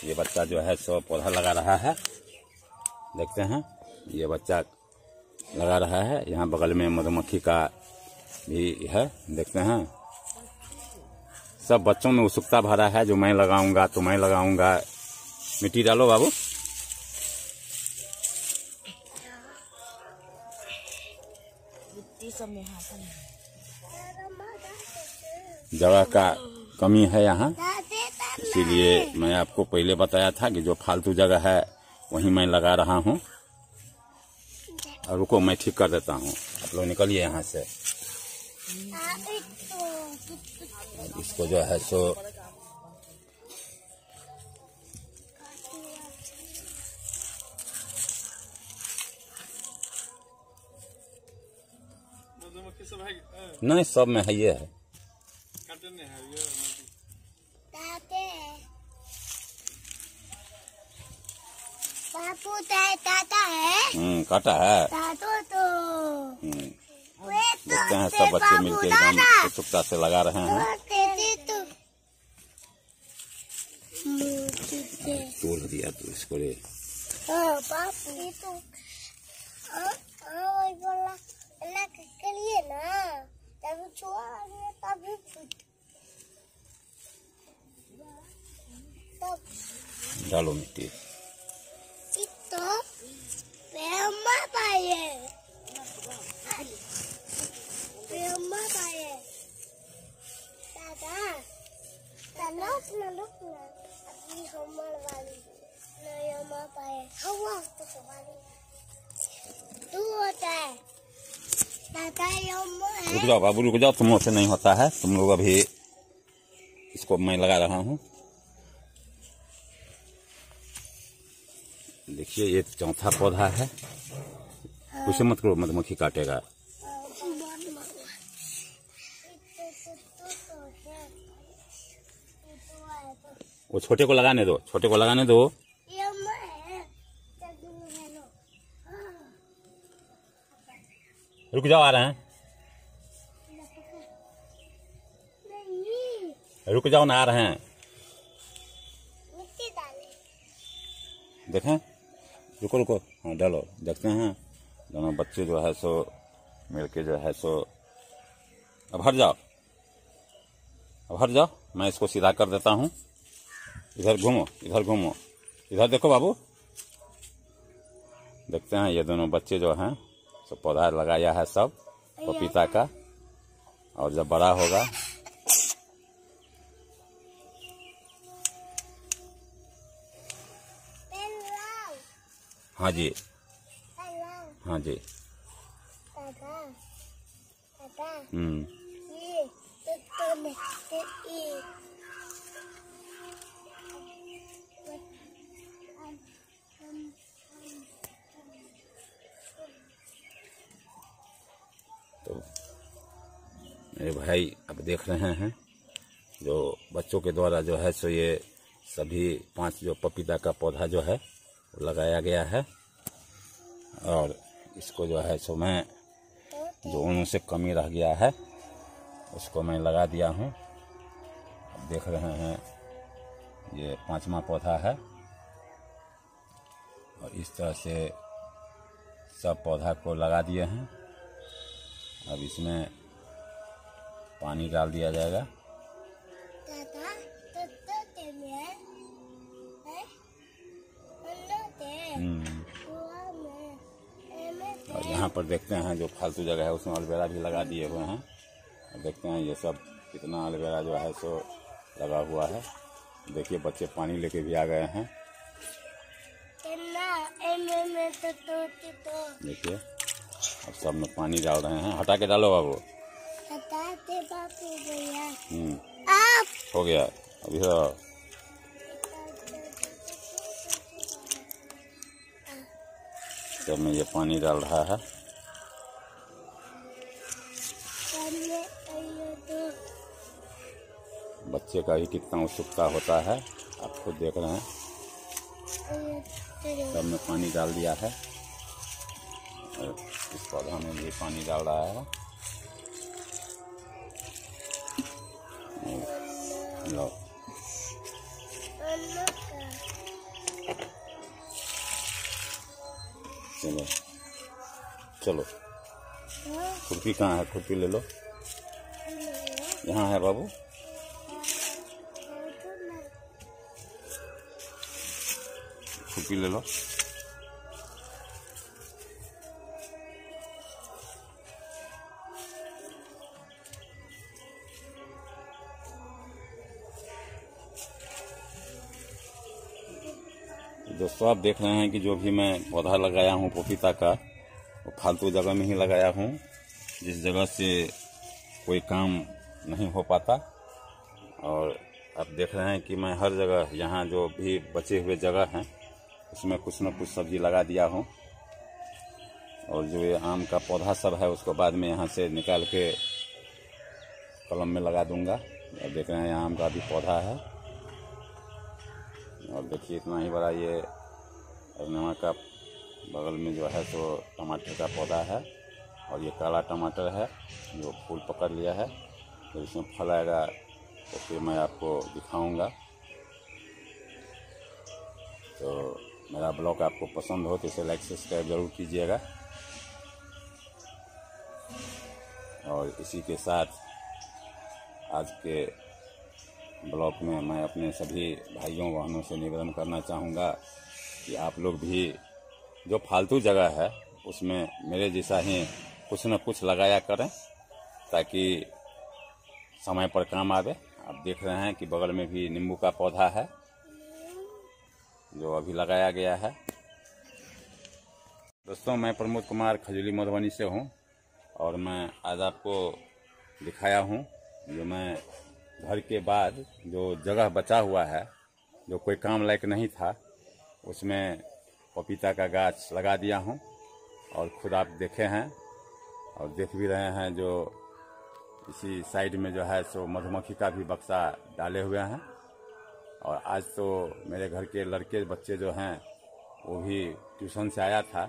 Speaker 1: ये बच्चा जो है सो पौधा लगा रहा है। देखते हैं, ये बच्चा लगा रहा है। यहाँ बगल में मधुमक्खी का भी है, देखते हैं। सब बच्चों में उत्सुकता भरा है, जो मैं लगाऊंगा तो मैं लगाऊंगा। मिट्टी डालो बाबू। जगह का कमी है यहाँ, इसीलिए मैं आपको पहले बताया था कि जो फालतू जगह है वहीं मैं लगा रहा हूँ। और रुको, मैं ठीक कर देता हूँ। आप लोग निकलिए यहाँ से। इसको जो है सो नहीं, सब में है, ये है। काटा है। देखते हैं, सब बच्चे मिलके एकदम उत्सुकता से लगा रहे हैं। तोड़ दिया तो इसको रे। डालो मिट्टी। रुक जाओ बाबू, रुक जाओ, तुम लोग से नहीं होता है। तुम लोग अभी इसको मैं लगा रहा हूँ। देखिए ये चौथा पौधा है। कुछ मत करो, मधुमक्खी काटेगा। वो छोटे को लगाने दो, छोटे को लगाने दो। रुक जाओ, आ रहे हैं। रुक जाओ ना, आ रहे हैं। देखें, रुको रुको, हाँ डालो। देखते हैं दोनों बच्चे जो है सो मिलके जो है सो। अब हट जाओ, अब हट जाओ। मैं इसको सीधा कर देता हूँ। इधर घूमो, इधर घूमो, इधर देखो बाबू। देखते हैं ये दोनों बच्चे जो हैं सो पौधा लगाया है सब पपीता का। और जब बड़ा होगा हाँ जी, हाँ जी। तो मेरे भाई अब देख रहे हैं जो बच्चों के द्वारा जो है सो ये
Speaker 3: सभी 5 जो पपीता का पौधा जो है वो लगाया गया है। और इसको जो है सो मैं जो उनसे कमी रह गया है उसको मैं लगा दिया हूँ। अब देख रहे हैं ये 5वां पौधा है। और इस तरह से सब पौधा को लगा दिए हैं। अब इसमें पानी डाल दिया जाएगा।
Speaker 2: दादा तो में है
Speaker 3: और यहाँ पर देखते हैं जो फालतू जगह है उसमें एलोवेरा भी लगा दिए हुए हैं। और देखते हैं ये सब कितना एलोवेरा जो है सो लगा हुआ है। देखिए बच्चे पानी लेके भी आ गए हैं। देखिए अब सब में पानी डाल रहे हैं। हटा के डालो बाबू।
Speaker 2: हटाते बाबू भैया।
Speaker 3: हो गया अभी तो सब में ये पानी डाल रहा है। बच्चे का भी कितना उत्सुकता होता है आप खुद देख रहे हैं। सब में पानी डाल दिया है और इस पौधा में भी पानी डाल रहा है। लो चलो चलो खुरपी कहाँ है? खुरपी ले लो। यहाँ है बाबू। खुरपी ले लो। दोस्तों आप देख रहे हैं कि जो भी मैं पौधा लगाया हूँ पपीता का वो फालतू जगह में ही लगाया हूँ, जिस जगह से कोई काम नहीं हो पाता। और आप देख रहे हैं कि मैं हर जगह यहाँ जो भी बचे हुए जगह हैं उसमें कुछ न कुछ सब्जी लगा दिया हूँ। और जो ये आम का पौधा सब है उसको बाद में यहाँ से निकाल के कलम में लगा दूंगा। आप देख रहे हैं आम का भी पौधा है। और देखिए इतना ही बड़ा ये अरनवा का बगल में जो है तो टमाटर का पौधा है। और ये काला टमाटर है जो फूल पकड़ लिया है। तो इसमें फल आएगा तो फिर मैं आपको दिखाऊंगा। तो मेरा ब्लॉग आपको पसंद हो तो इसे लाइक सब्सक्राइब ज़रूर कीजिएगा। और इसी के साथ आज के ब्लॉग में मैं अपने सभी भाइयों बहनों से निवेदन करना चाहूँगा कि आप लोग भी जो फालतू जगह है उसमें मेरे जैसा ही कुछ न कुछ लगाया करें ताकि समय पर काम आवे। आप देख रहे हैं कि बगल में भी नींबू का पौधा है जो अभी लगाया गया है। दोस्तों मैं प्रमोद कुमार खजूली मधुबनी से हूँ और मैं आज आपको दिखाया हूँ जो मैं घर के बाद जो जगह बचा हुआ है जो कोई काम लायक नहीं था उसमें पपीता का गाछ लगा दिया हूँ। और खुद आप देखे हैं और देख भी रहे हैं जो इसी साइड में जो है सो मधुमक्खी का भी बक्सा डाले हुए हैं। और आज तो मेरे घर के लड़के बच्चे जो हैं वो भी ट्यूशन से आया था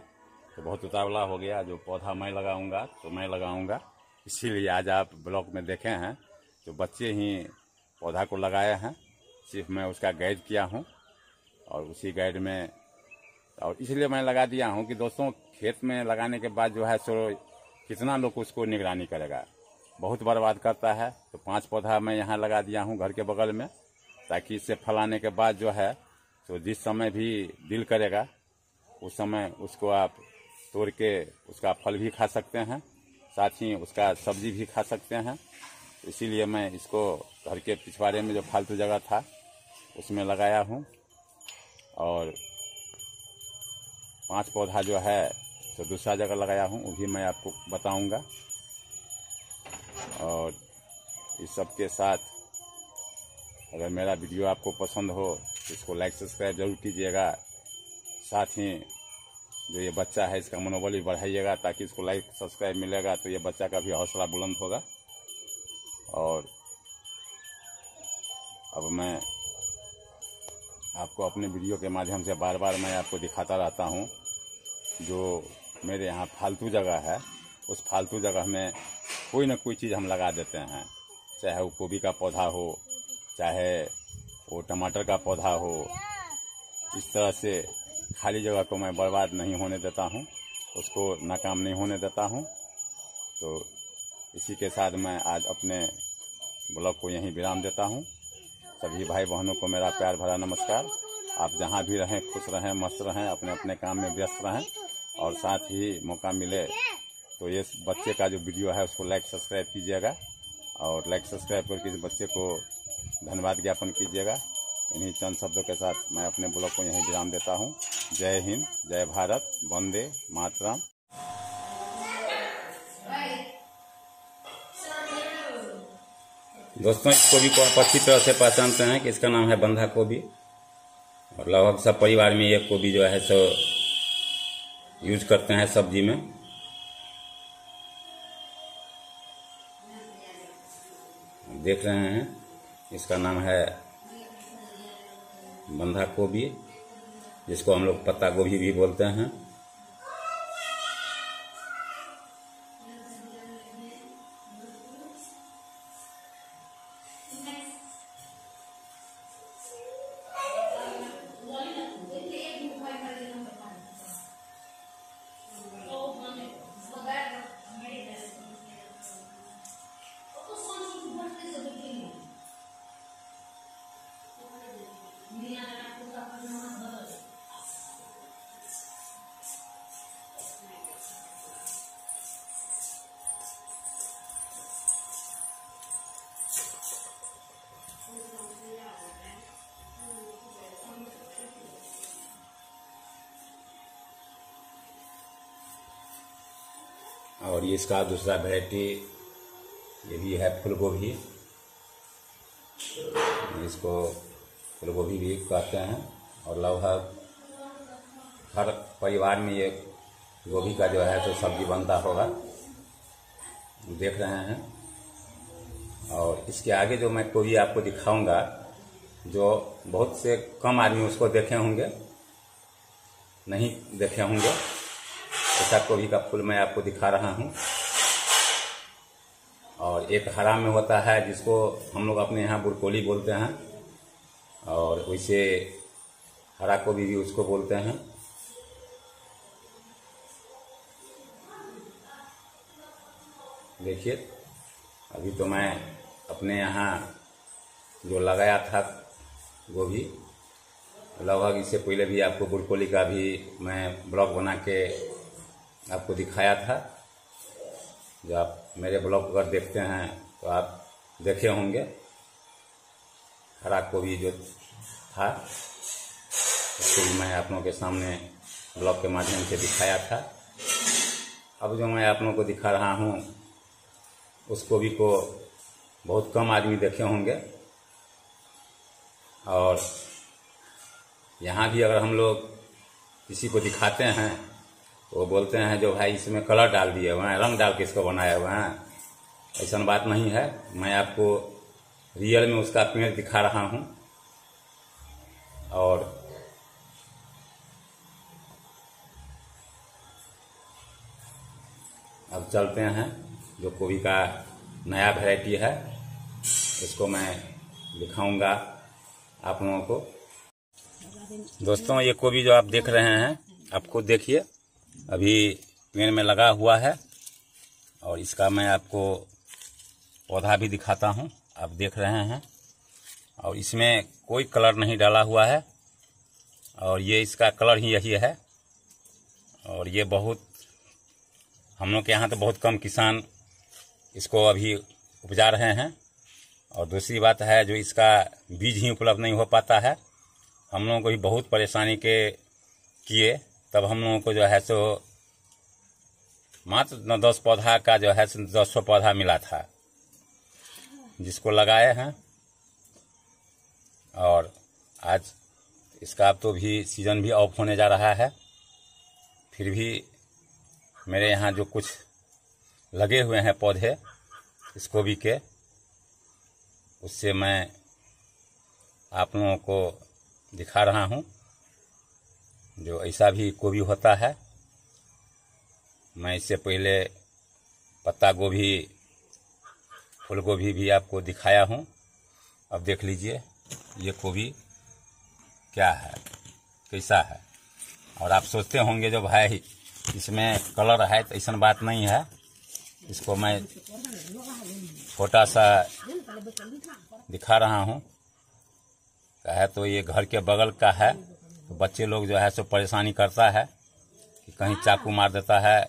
Speaker 3: तो बहुत उतावला हो गया। जो पौधा मैं लगाऊंगा तो मैं लगाऊंगा, इसीलिए आज आप ब्लॉग में देखे हैं तो बच्चे ही पौधा को लगाए हैं। सिर्फ मैं उसका गाइड किया हूँ और उसी गाइड में और इसलिए मैं लगा दिया हूँ कि दोस्तों खेत में लगाने के बाद जो है सो कितना लोग उसको निगरानी करेगा, बहुत बर्बाद करता है। तो 5 पौधा मैं यहाँ लगा दिया हूँ घर के बगल में ताकि इससे फलाने के बाद जो है तो जिस समय भी दिल करेगा उस समय उसको आप तोड़ के उसका फल भी खा सकते हैं, साथ ही उसका सब्जी भी खा सकते हैं। इसीलिए मैं इसको घर के पिछवाड़े में जो फालतू जगह था उसमें लगाया हूँ। और 5 पौधा जो है तो दूसरा जगह लगाया हूँ वो भी मैं आपको बताऊंगा। और इस सब के साथ अगर मेरा वीडियो आपको पसंद हो तो इसको लाइक सब्सक्राइब जरूर कीजिएगा। साथ ही जो ये बच्चा है इसका मनोबल भी बढ़ाइएगा ताकि इसको लाइक सब्सक्राइब मिलेगा तो ये बच्चा का भी हौसला बुलंद होगा। और अब मैं आपको अपने वीडियो के माध्यम से बार बार मैं आपको दिखाता रहता हूँ। जो मेरे यहाँ फालतू जगह है, उस फालतू जगह में कोई ना कोई चीज़ हम लगा देते हैं, चाहे वो गोभी का पौधा हो, चाहे वो टमाटर का पौधा हो। इस तरह से खाली जगह को मैं बर्बाद नहीं होने देता हूँ, उसको नाकाम नहीं होने देता हूँ। तो इसी के साथ मैं आज अपने ब्लॉग को यहीं विराम देता हूँ। सभी भाई बहनों को मेरा प्यार भरा नमस्कार। आप जहाँ भी रहें खुश रहें, मस्त रहें, अपने अपने काम में व्यस्त रहें। और साथ ही मौका मिले तो ये बच्चे का जो वीडियो है उसको लाइक सब्सक्राइब कीजिएगा, और लाइक सब्सक्राइब करके इस बच्चे को धन्यवाद ज्ञापन कीजिएगा। इन्हीं चंद शब्दों के साथ मैं अपने ब्लॉग को यहीं विराम देता हूँ। जय हिंद, जय भारत, वंदे मातरम।
Speaker 1: दोस्तों, इस गोभी को आप अच्छी तरह से पहचानते हैं कि इसका नाम है बंधा गोभी, और लगभग सब परिवार में ये गोभी जो है सो यूज करते हैं सब्जी में। देख रहे हैं, इसका नाम है बंधा गोभी, जिसको हम लोग पत्ता गोभी भी बोलते हैं। और ये इसका दूसरा वैरायटी ये भी है फूल गोभी, इसको फूल गोभी भी कहते हैं। और लगभग हर परिवार में ये गोभी का जो है तो सब्जी बनता होगा, देख रहे हैं। और इसके आगे जो मैं गोभी आपको दिखाऊंगा, जो बहुत से कम आदमी उसको देखे होंगे, नहीं देखे होंगे, ऐसा गोभी का फूल मैं आपको दिखा रहा हूँ। और एक हरा में होता है जिसको हम लोग अपने यहाँ ब्रोकोली बोलते हैं, और वैसे हरा गोभी भी उसको बोलते हैं। देखिए, अभी तो मैं अपने यहाँ जो लगाया था गोभी, लगभग इससे पहले भी आपको ब्रोकोली का भी मैं ब्लॉग बना के आपको दिखाया था। जो आप मेरे ब्लॉग अगर देखते हैं तो आप देखे होंगे, हरा गोभी जो था उसको भी मैं आप लोगों के सामने ब्लॉग के माध्यम से दिखाया था। अब जो मैं आप लोगों को दिखा रहा हूँ उस गोभी को बहुत कम आदमी देखे होंगे। और यहाँ भी अगर हम लोग किसी को दिखाते हैं वो बोलते हैं जो भाई इसमें कलर डाल दिए हुए हैं, रंग डाल के इसको बनाए हुए हैं। ऐसा बात नहीं है, मैं आपको रियल में उसका पेड़ दिखा रहा हूँ। और अब चलते हैं, जो गोभी का नया वैरायटी है उसको मैं दिखाऊंगा आप लोगों को। दोस्तों, ये गोभी जो आप देख रहे हैं, आपको देखिए अभी पेड़ में लगा हुआ है, और इसका मैं आपको पौधा भी दिखाता हूं, आप देख रहे हैं। और इसमें कोई कलर नहीं डाला हुआ है, और ये इसका कलर ही यही है। और ये बहुत, हम लोग के यहाँ तो बहुत कम किसान इसको अभी उपजा रहे हैं। और दूसरी बात है, जो इसका बीज ही उपलब्ध नहीं हो पाता है। हम लोगों को भी बहुत परेशानी किए, तब हम लोगों को जो है सो मात्र 10 पौधा का जो है 10 पौधा मिला था, जिसको लगाए हैं। और आज इसका तो भी सीजन भी ऑफ होने जा रहा है, फिर भी मेरे यहाँ जो कुछ लगे हुए हैं पौधे इस गोभी के, उससे मैं आप लोगों को
Speaker 3: दिखा रहा हूँ। जो ऐसा भी गोभी होता है, मैं इससे पहले पत्ता गोभी, फूल गोभी भी आपको दिखाया हूँ। अब देख लीजिए ये गोभी क्या है, कैसा है। और आप सोचते होंगे जो भाई इसमें कलर है, तो ऐसा बात नहीं है। इसको मैं छोटा सा दिखा रहा हूँ। है तो ये घर के बगल का है, तो बच्चे लोग जो है सो परेशानी करता है कि कहीं चाकू मार देता है,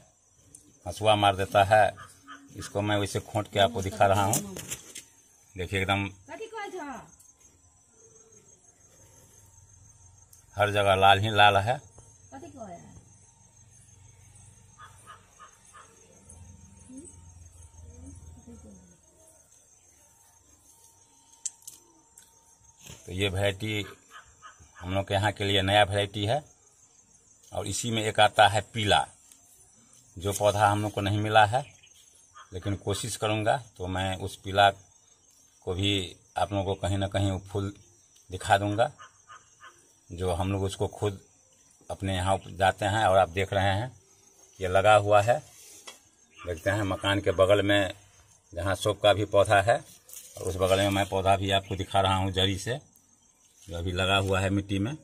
Speaker 3: हंसुआ मार देता है। इसको मैं वैसे खोंट के आपको दिखा रहा हूँ। देखिए एकदम हर जगह लाल ही लाल है। तो ये वैरायटी हम लोग के यहाँ के लिए नया वैरायटी है। और इसी में एक आता है पीला, जो पौधा हम लोग को नहीं मिला है, लेकिन कोशिश करूँगा तो मैं उस पीला को भी आप लोगों को कहीं ना कहीं फूल दिखा दूँगा, जो हम लोग उसको खुद अपने यहाँ जाते हैं। और आप देख रहे हैं ये लगा हुआ है, देखते हैं मकान के बगल में जहाँ शोप का भी पौधा है, और उस बगल में मैं पौधा भी आपको दिखा रहा हूँ जड़ी से, जो अभी लगा हुआ है मिट्टी में।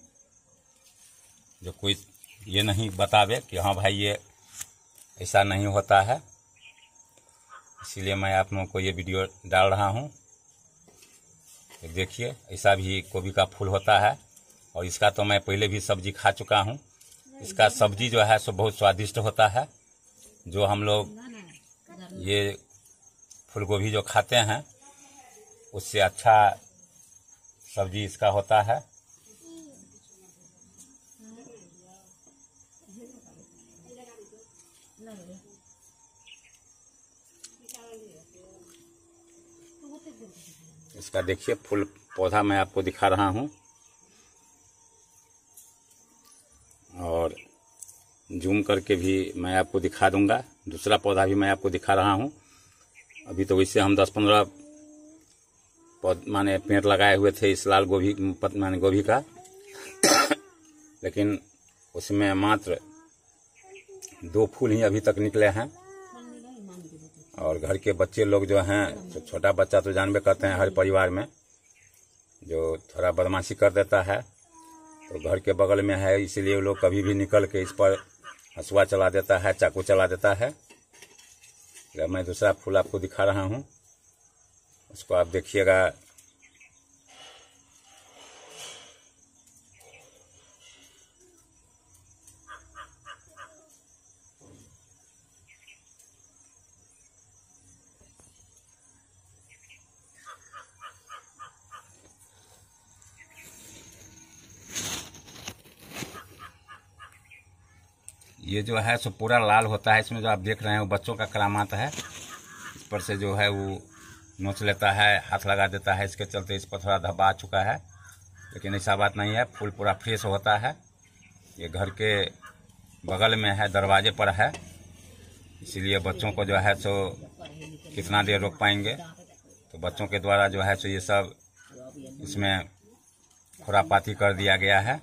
Speaker 3: जो कोई ये नहीं बतावे कि हाँ भाई ये ऐसा नहीं होता है, इसीलिए मैं आप लोगों को ये वीडियो डाल रहा हूँ। तो देखिए ऐसा भी गोभी का फूल होता है, और इसका तो मैं पहले भी सब्जी खा चुका हूँ। इसका सब्जी जो है सो बहुत स्वादिष्ट होता है। जो हम लोग ये फूल गोभी जो खाते हैं, उससे अच्छा सब्जी इसका होता है। इसका देखिए फूल पौधा मैं आपको दिखा रहा हूँ, और जूम करके भी मैं आपको दिखा दूंगा। दूसरा पौधा भी मैं आपको दिखा रहा हूँ। अभी तो वैसे हम 10-15 माने पेड़ लगाए हुए थे इस लाल गोभी माने गोभी का, लेकिन उसमें मात्र 2 फूल ही अभी तक निकले हैं। और घर के बच्चे लोग जो हैं, तो छोटा बच्चा तो जानबे करते हैं हर परिवार में, जो थोड़ा बदमाशी कर देता है, तो घर के बगल में है, इसलिए वो लोग कभी भी निकल के इस पर हंसुआ चला देता है, चाकू चला देता है। मैं दूसरा फूल आपको दिखा रहा हूँ, उसको आप देखिएगा। ये जो है सो पूरा लाल होता है। इसमें जो आप देख रहे हैं वो बच्चों का करामात है। इस पर से जो है वो नोच लेता है, हाथ लगा देता है, इसके चलते इस पर थोड़ा धब्बा आ चुका है, लेकिन ऐसा बात नहीं है। फूल पूरा फ्रेश होता है। ये घर के बगल में है, दरवाजे पर है, इसीलिए बच्चों को जो है सो कितना देर रोक पाएंगे। तो बच्चों के द्वारा जो है सो ये सब इसमें खुरापाती कर दिया गया है।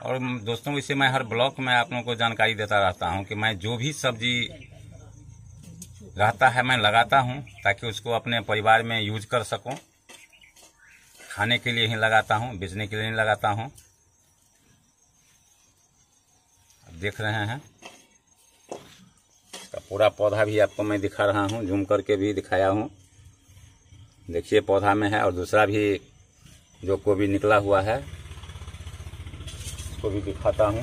Speaker 3: और दोस्तों इसे मैं हर ब्लॉग में आप लोगों को जानकारी देता रहता हूं कि मैं जो भी सब्जी रहता है मैं लगाता हूं, ताकि उसको अपने परिवार में यूज कर सकूं। खाने के लिए ही लगाता हूं, बेचने के लिए नहीं लगाता हूं। अब देख रहे हैं इसका पूरा पौधा भी आपको मैं दिखा रहा हूं, जूम करके भी दिखाया हूं। देखिए पौधा में है। और दूसरा भी जो गोभी निकला हुआ है को भी दिखाता हूँ।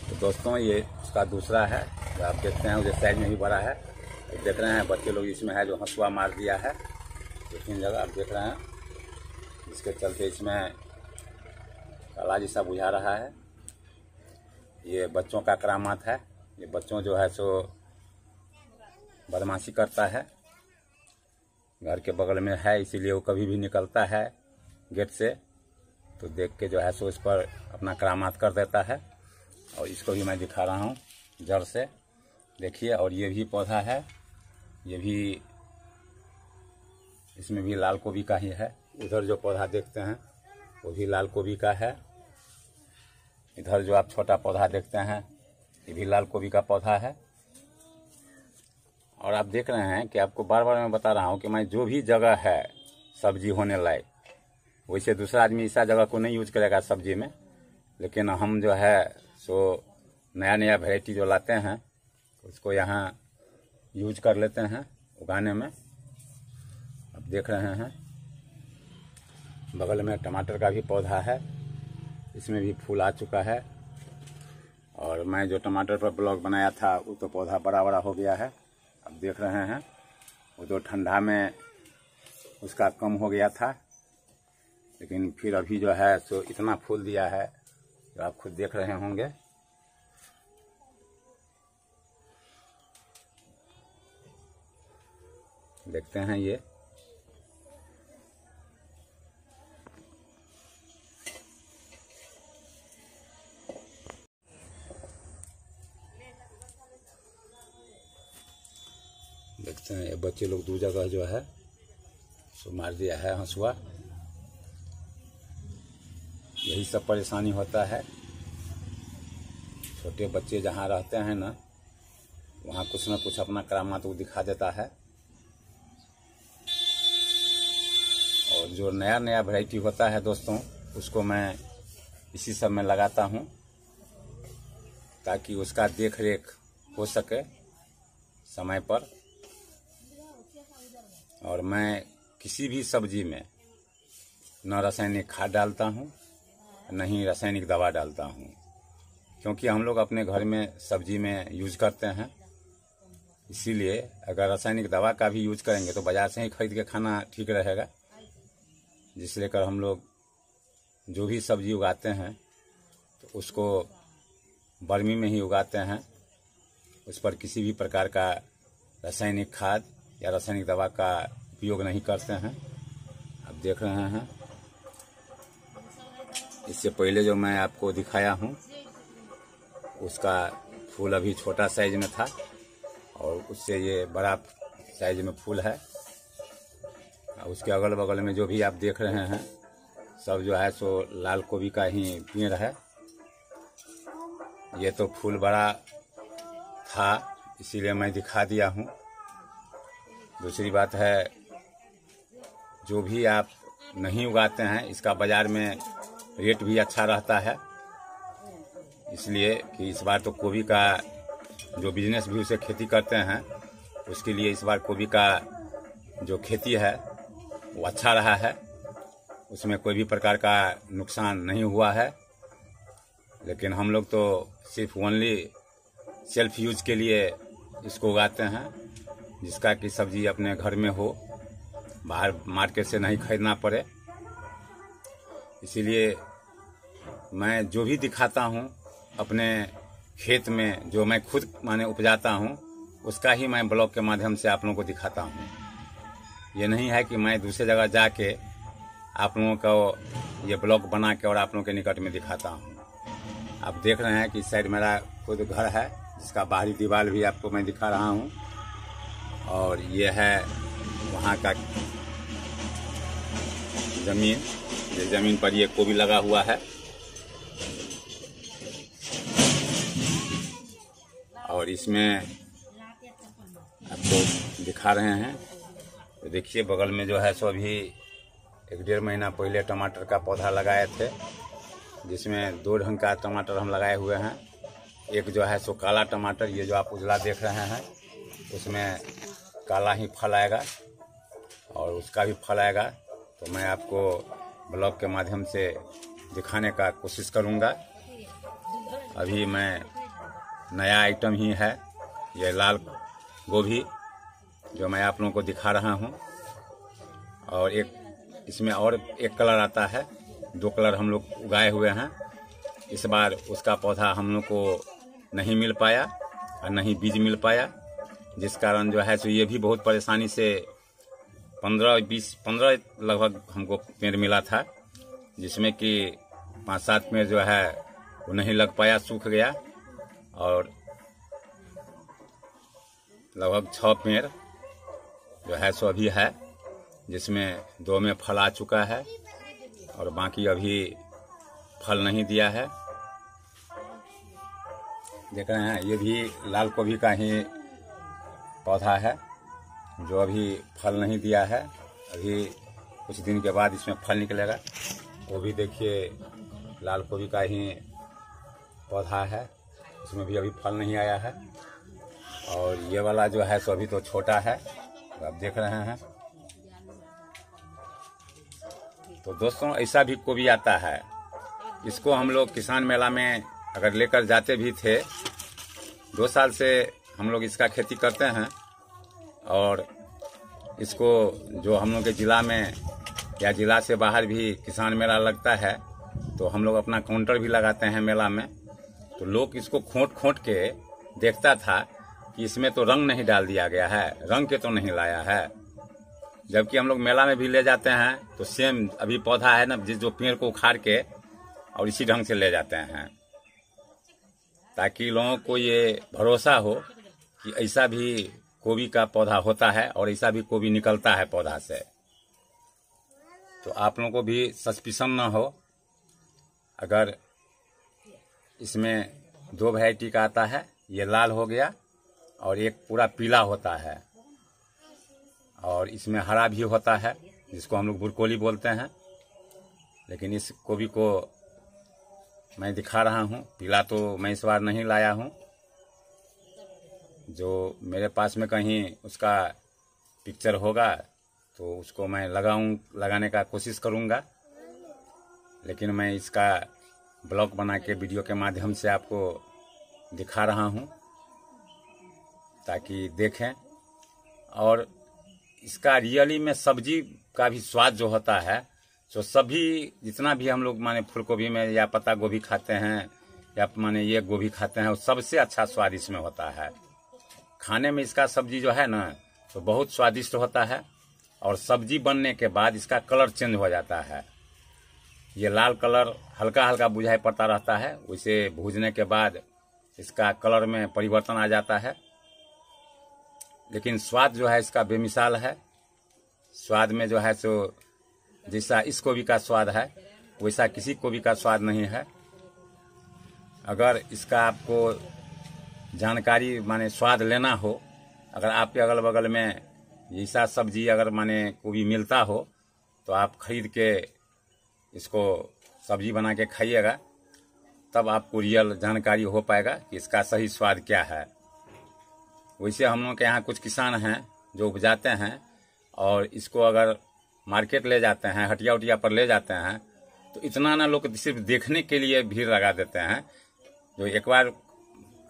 Speaker 3: तो दोस्तों ये उसका दूसरा है, जो आप देखते हैं, उसे साइज में ही बड़ा है। तो देख रहे हैं बच्चे लोग इसमें है जो हंसुआ मार दिया है 2-3 जगह, आप देख रहे हैं, जिसके चलते इसमें काला जैसा बुझा रहा है। ये बच्चों का करामात है। ये बच्चों जो है सो बदमाशी करता है, घर के बगल में है, इसीलिए वो कभी भी निकलता है, गेट से, तो देख के जो है सो इस पर अपना करामात कर देता है। और इसको भी मैं दिखा रहा हूँ जड़ से, देखिए। और ये भी पौधा है, ये भी, इसमें भी लाल गोभी का ही है। उधर जो पौधा देखते हैं वो भी लाल गोभी का है। इधर जो आप छोटा पौधा देखते हैं ये भी लाल गोभी का पौधा है। और आप देख रहे हैं कि आपको बार बार मैं बता रहा हूँ कि मैं जो भी जगह है सब्जी होने लायक, वैसे दूसरा आदमी ऐसा जगह को नहीं यूज करेगा सब्जी में, लेकिन हम जो है सो नया नया वैरायटी जो लाते हैं उसको यहाँ यूज कर लेते हैं उगाने में। आप देख रहे हैं बगल में टमाटर का भी पौधा है, इसमें भी फूल आ चुका है। और मैं जो टमाटर पर ब्लॉग बनाया था वो तो पौधा बड़ा बड़ा हो गया है, आप देख रहे हैं। वो तो ठंडा में उसका कम हो गया था, लेकिन फिर अभी जो है सो इतना फूल दिया है जो आप खुद देख रहे होंगे। देखते हैं ये देखते हैं ये बच्चे लोग दो जगह जो है सो मार दिया है हंसुआ। यही सब परेशानी होता है, छोटे बच्चे जहाँ रहते हैं ना वहाँ कुछ न कुछ अपना करामात वो दिखा देता है। और जो नया नया वैरायटी होता है दोस्तों, उसको मैं इसी सब में लगाता हूँ ताकि उसका देख रेख हो सके समय पर। और मैं किसी भी सब्जी में न रासायनिक खाद डालता हूँ, न ही रासायनिक दवा डालता हूँ, क्योंकि हम लोग अपने घर में सब्जी में यूज करते हैं। इसीलिए अगर रासायनिक दवा का भी यूज करेंगे तो बाज़ार से ही खरीद के खाना ठीक रहेगा। जिस लेकर हम लोग जो भी सब्जी उगाते हैं तो उसको बर्मी में ही उगाते हैं, उस पर किसी भी प्रकार का रासायनिक खाद या रासायनिक दवा का उपयोग नहीं करते हैं। आप देख रहे हैं इससे पहले जो मैं आपको दिखाया हूँ उसका फूल अभी छोटा साइज में था और उससे ये बड़ा साइज में फूल है। उसके अगल बगल में जो भी आप देख रहे हैं सब जो है सो लाल गोभी का ही पेड़ है। ये तो फूल बड़ा था इसीलिए मैं दिखा दिया हूँ। दूसरी बात है, जो भी आप नहीं उगाते हैं इसका बाज़ार में रेट भी अच्छा रहता है, इसलिए कि इस बार तो गोभी का जो बिजनेस भी उसे खेती करते हैं उसके लिए इस बार गोभी का जो खेती है वो अच्छा रहा है, उसमें कोई भी प्रकार का नुकसान नहीं हुआ है। लेकिन हम लोग तो सिर्फ ओनली सेल्फ यूज के लिए इसको उगाते हैं, जिसका कि सब्जी अपने घर में हो, बाहर मार्केट से नहीं खरीदना पड़े। इसीलिए मैं जो भी दिखाता हूँ अपने खेत में जो मैं खुद माने उपजाता हूँ उसका ही मैं ब्लॉग के माध्यम से आप लोगों को दिखाता हूँ। ये नहीं है कि मैं दूसरे जगह जाके आप लोगों को ये ब्लॉग बना के और आप लोगों के निकट में दिखाता हूँ। आप देख रहे हैं कि इस साइड मेरा खुद घर है जिसका बाहरी दीवार भी आपको मैं दिखा रहा हूँ। और ये है वहाँ का ज़मीन, ये ज़मीन पर ये गोभी लगा हुआ है। और इसमें आपको दिखा रहे हैं तो देखिए बगल में जो है सो अभी 1-1.5 महीना पहले टमाटर का पौधा लगाए थे, जिसमें 2 ढंग का टमाटर हम लगाए हुए हैं। एक जो है सो काला टमाटर, ये जो आप उजला देख रहे हैं उसमें काला ही फल आएगा और उसका भी फल आएगा। तो मैं आपको ब्लॉग के माध्यम से दिखाने का कोशिश करूँगा। अभी मैं नया आइटम ही है ये लाल गोभी जो मैं आप लोगों को दिखा रहा हूँ। और एक इसमें और एक कलर आता है, 2 कलर हम लोग उगाए हुए हैं। इस बार उसका पौधा हम लोग को नहीं मिल पाया और नहीं बीज मिल पाया, जिस कारण जो है सो ये भी बहुत परेशानी से 15 लगभग हमको पेड़ मिला था। जिसमें कि 5-7 पेड़ जो है वो नहीं लग पाया, सूख गया, और लगभग 6 पेड़ जो है सो अभी है, जिसमें 2 में फल आ चुका है और बाकी अभी फल नहीं दिया है। देख रहे हैं, ये भी लाल गोभी का ही पौधा है जो अभी फल नहीं दिया है। अभी कुछ दिन के बाद इसमें फल निकलेगा। वो भी देखिए लाल गोभी का ही पौधा है, इसमें भी अभी फल नहीं आया है। और ये वाला जो है सो अभी तो छोटा है, तो आप देख रहे हैं। तो दोस्तों, ऐसा भी गोभी आता है। इसको हम लोग किसान मेला में अगर लेकर जाते भी थे, 2 साल से हम लोग इसका खेती करते हैं। और इसको जो हम लोग के ज़िला में या ज़िला से बाहर भी किसान मेला लगता है, तो हम लोग अपना काउंटर भी लगाते हैं मेला में। तो लोग इसको खोंट के देखता था कि इसमें तो रंग नहीं डाल दिया गया है, रंग के तो नहीं लाया है। जबकि हम लोग मेला में भी ले जाते हैं तो सेम अभी पौधा है ना, जिस जो पेड़ को उखाड़ के और इसी ढंग से ले जाते हैं, ताकि लोगों को ये भरोसा हो कि ऐसा भी गोभी का पौधा होता है और ऐसा भी गोभी निकलता है पौधा से। तो आप लोगों को भी सस्पिशन न हो। अगर इसमें 2 वैरायटी का आता है, ये लाल हो गया और एक पूरा पीला होता है, और इसमें हरा भी होता है जिसको हम लोग ब्रोकोली बोलते हैं। लेकिन इस गोभी को मैं दिखा रहा हूँ, पीला तो मैं इस बार नहीं लाया हूँ। जो मेरे पास में कहीं उसका पिक्चर होगा तो उसको मैं लगाने का कोशिश करूँगा। लेकिन मैं इसका ब्लॉग बना के वीडियो के माध्यम से आपको दिखा रहा हूँ ताकि देखें। और इसका रियली में सब्जी का भी स्वाद जो होता है, तो सभी जितना भी हम लोग माने फूल गोभी में या पत्ता गोभी खाते हैं या माने ये गोभी खाते हैं, वो सबसे अच्छा स्वाद इसमें होता है। खाने में इसका सब्जी जो है ना तो बहुत स्वादिष्ट होता है, और सब्जी बनने के बाद इसका कलर चेंज हो जाता है। ये लाल कलर हल्का हल्का बुझाई पड़ता रहता है, उसे भूजने के बाद इसका कलर में परिवर्तन आ जाता है। लेकिन स्वाद जो है इसका बेमिसाल है। स्वाद में जो है सो जैसा इस गोभी का स्वाद है वैसा किसी गोभी का स्वाद नहीं है। अगर इसका आपको जानकारी माने स्वाद लेना हो, अगर आपके अगल बगल में ऐसा सब्जी अगर माने गोभी मिलता हो तो आप खरीद के इसको सब्जी बना के खाइएगा, तब आपको रियल जानकारी हो पाएगा कि इसका सही स्वाद क्या है। वैसे हम लोग के यहाँ कुछ किसान हैं जो उपजाते हैं, और इसको अगर मार्केट ले जाते हैं, हटिया उटिया पर ले जाते हैं, तो इतना ना लोग सिर्फ देखने के लिए भीड़ लगा देते हैं। जो एक बार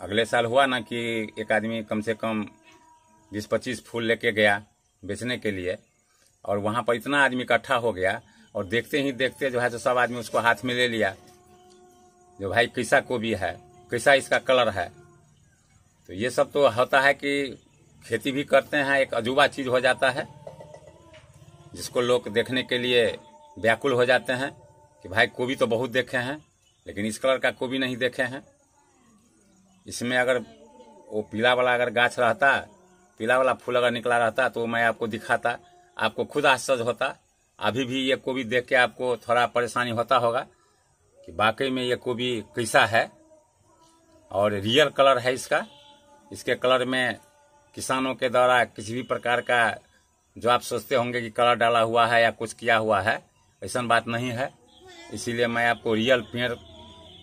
Speaker 3: अगले साल हुआ ना कि एक आदमी कम से कम 20-25 फूल लेके गया बेचने के लिए, और वहाँ पर इतना आदमी इकट्ठा हो गया, और देखते ही देखते जो है तो सब आदमी उसको हाथ में ले लिया, जो भाई कैसा गोभी है, कैसा इसका कलर है। तो ये सब तो होता है कि खेती भी करते हैं, एक अजूबा चीज हो जाता है जिसको लोग देखने के लिए व्याकुल हो जाते हैं कि भाई गोभी तो बहुत देखे हैं लेकिन इस कलर का गोभी नहीं देखे हैं। इसमें अगर वो पीला वाला अगर गाछ रहता, पीला वाला फूल अगर निकला रहता तो मैं आपको दिखाता, आपको खुद आश्चर्य होता। अभी भी ये गोभी देख के आपको थोड़ा परेशानी होता होगा कि वाकई में ये गोभी कैसा है, और रियल कलर है इसका। इसके कलर में किसानों के द्वारा किसी भी प्रकार का जो आप सोचते होंगे कि कलर डाला हुआ है या कुछ किया हुआ है, ऐसा बात नहीं है। इसीलिए मैं आपको रियल पेड़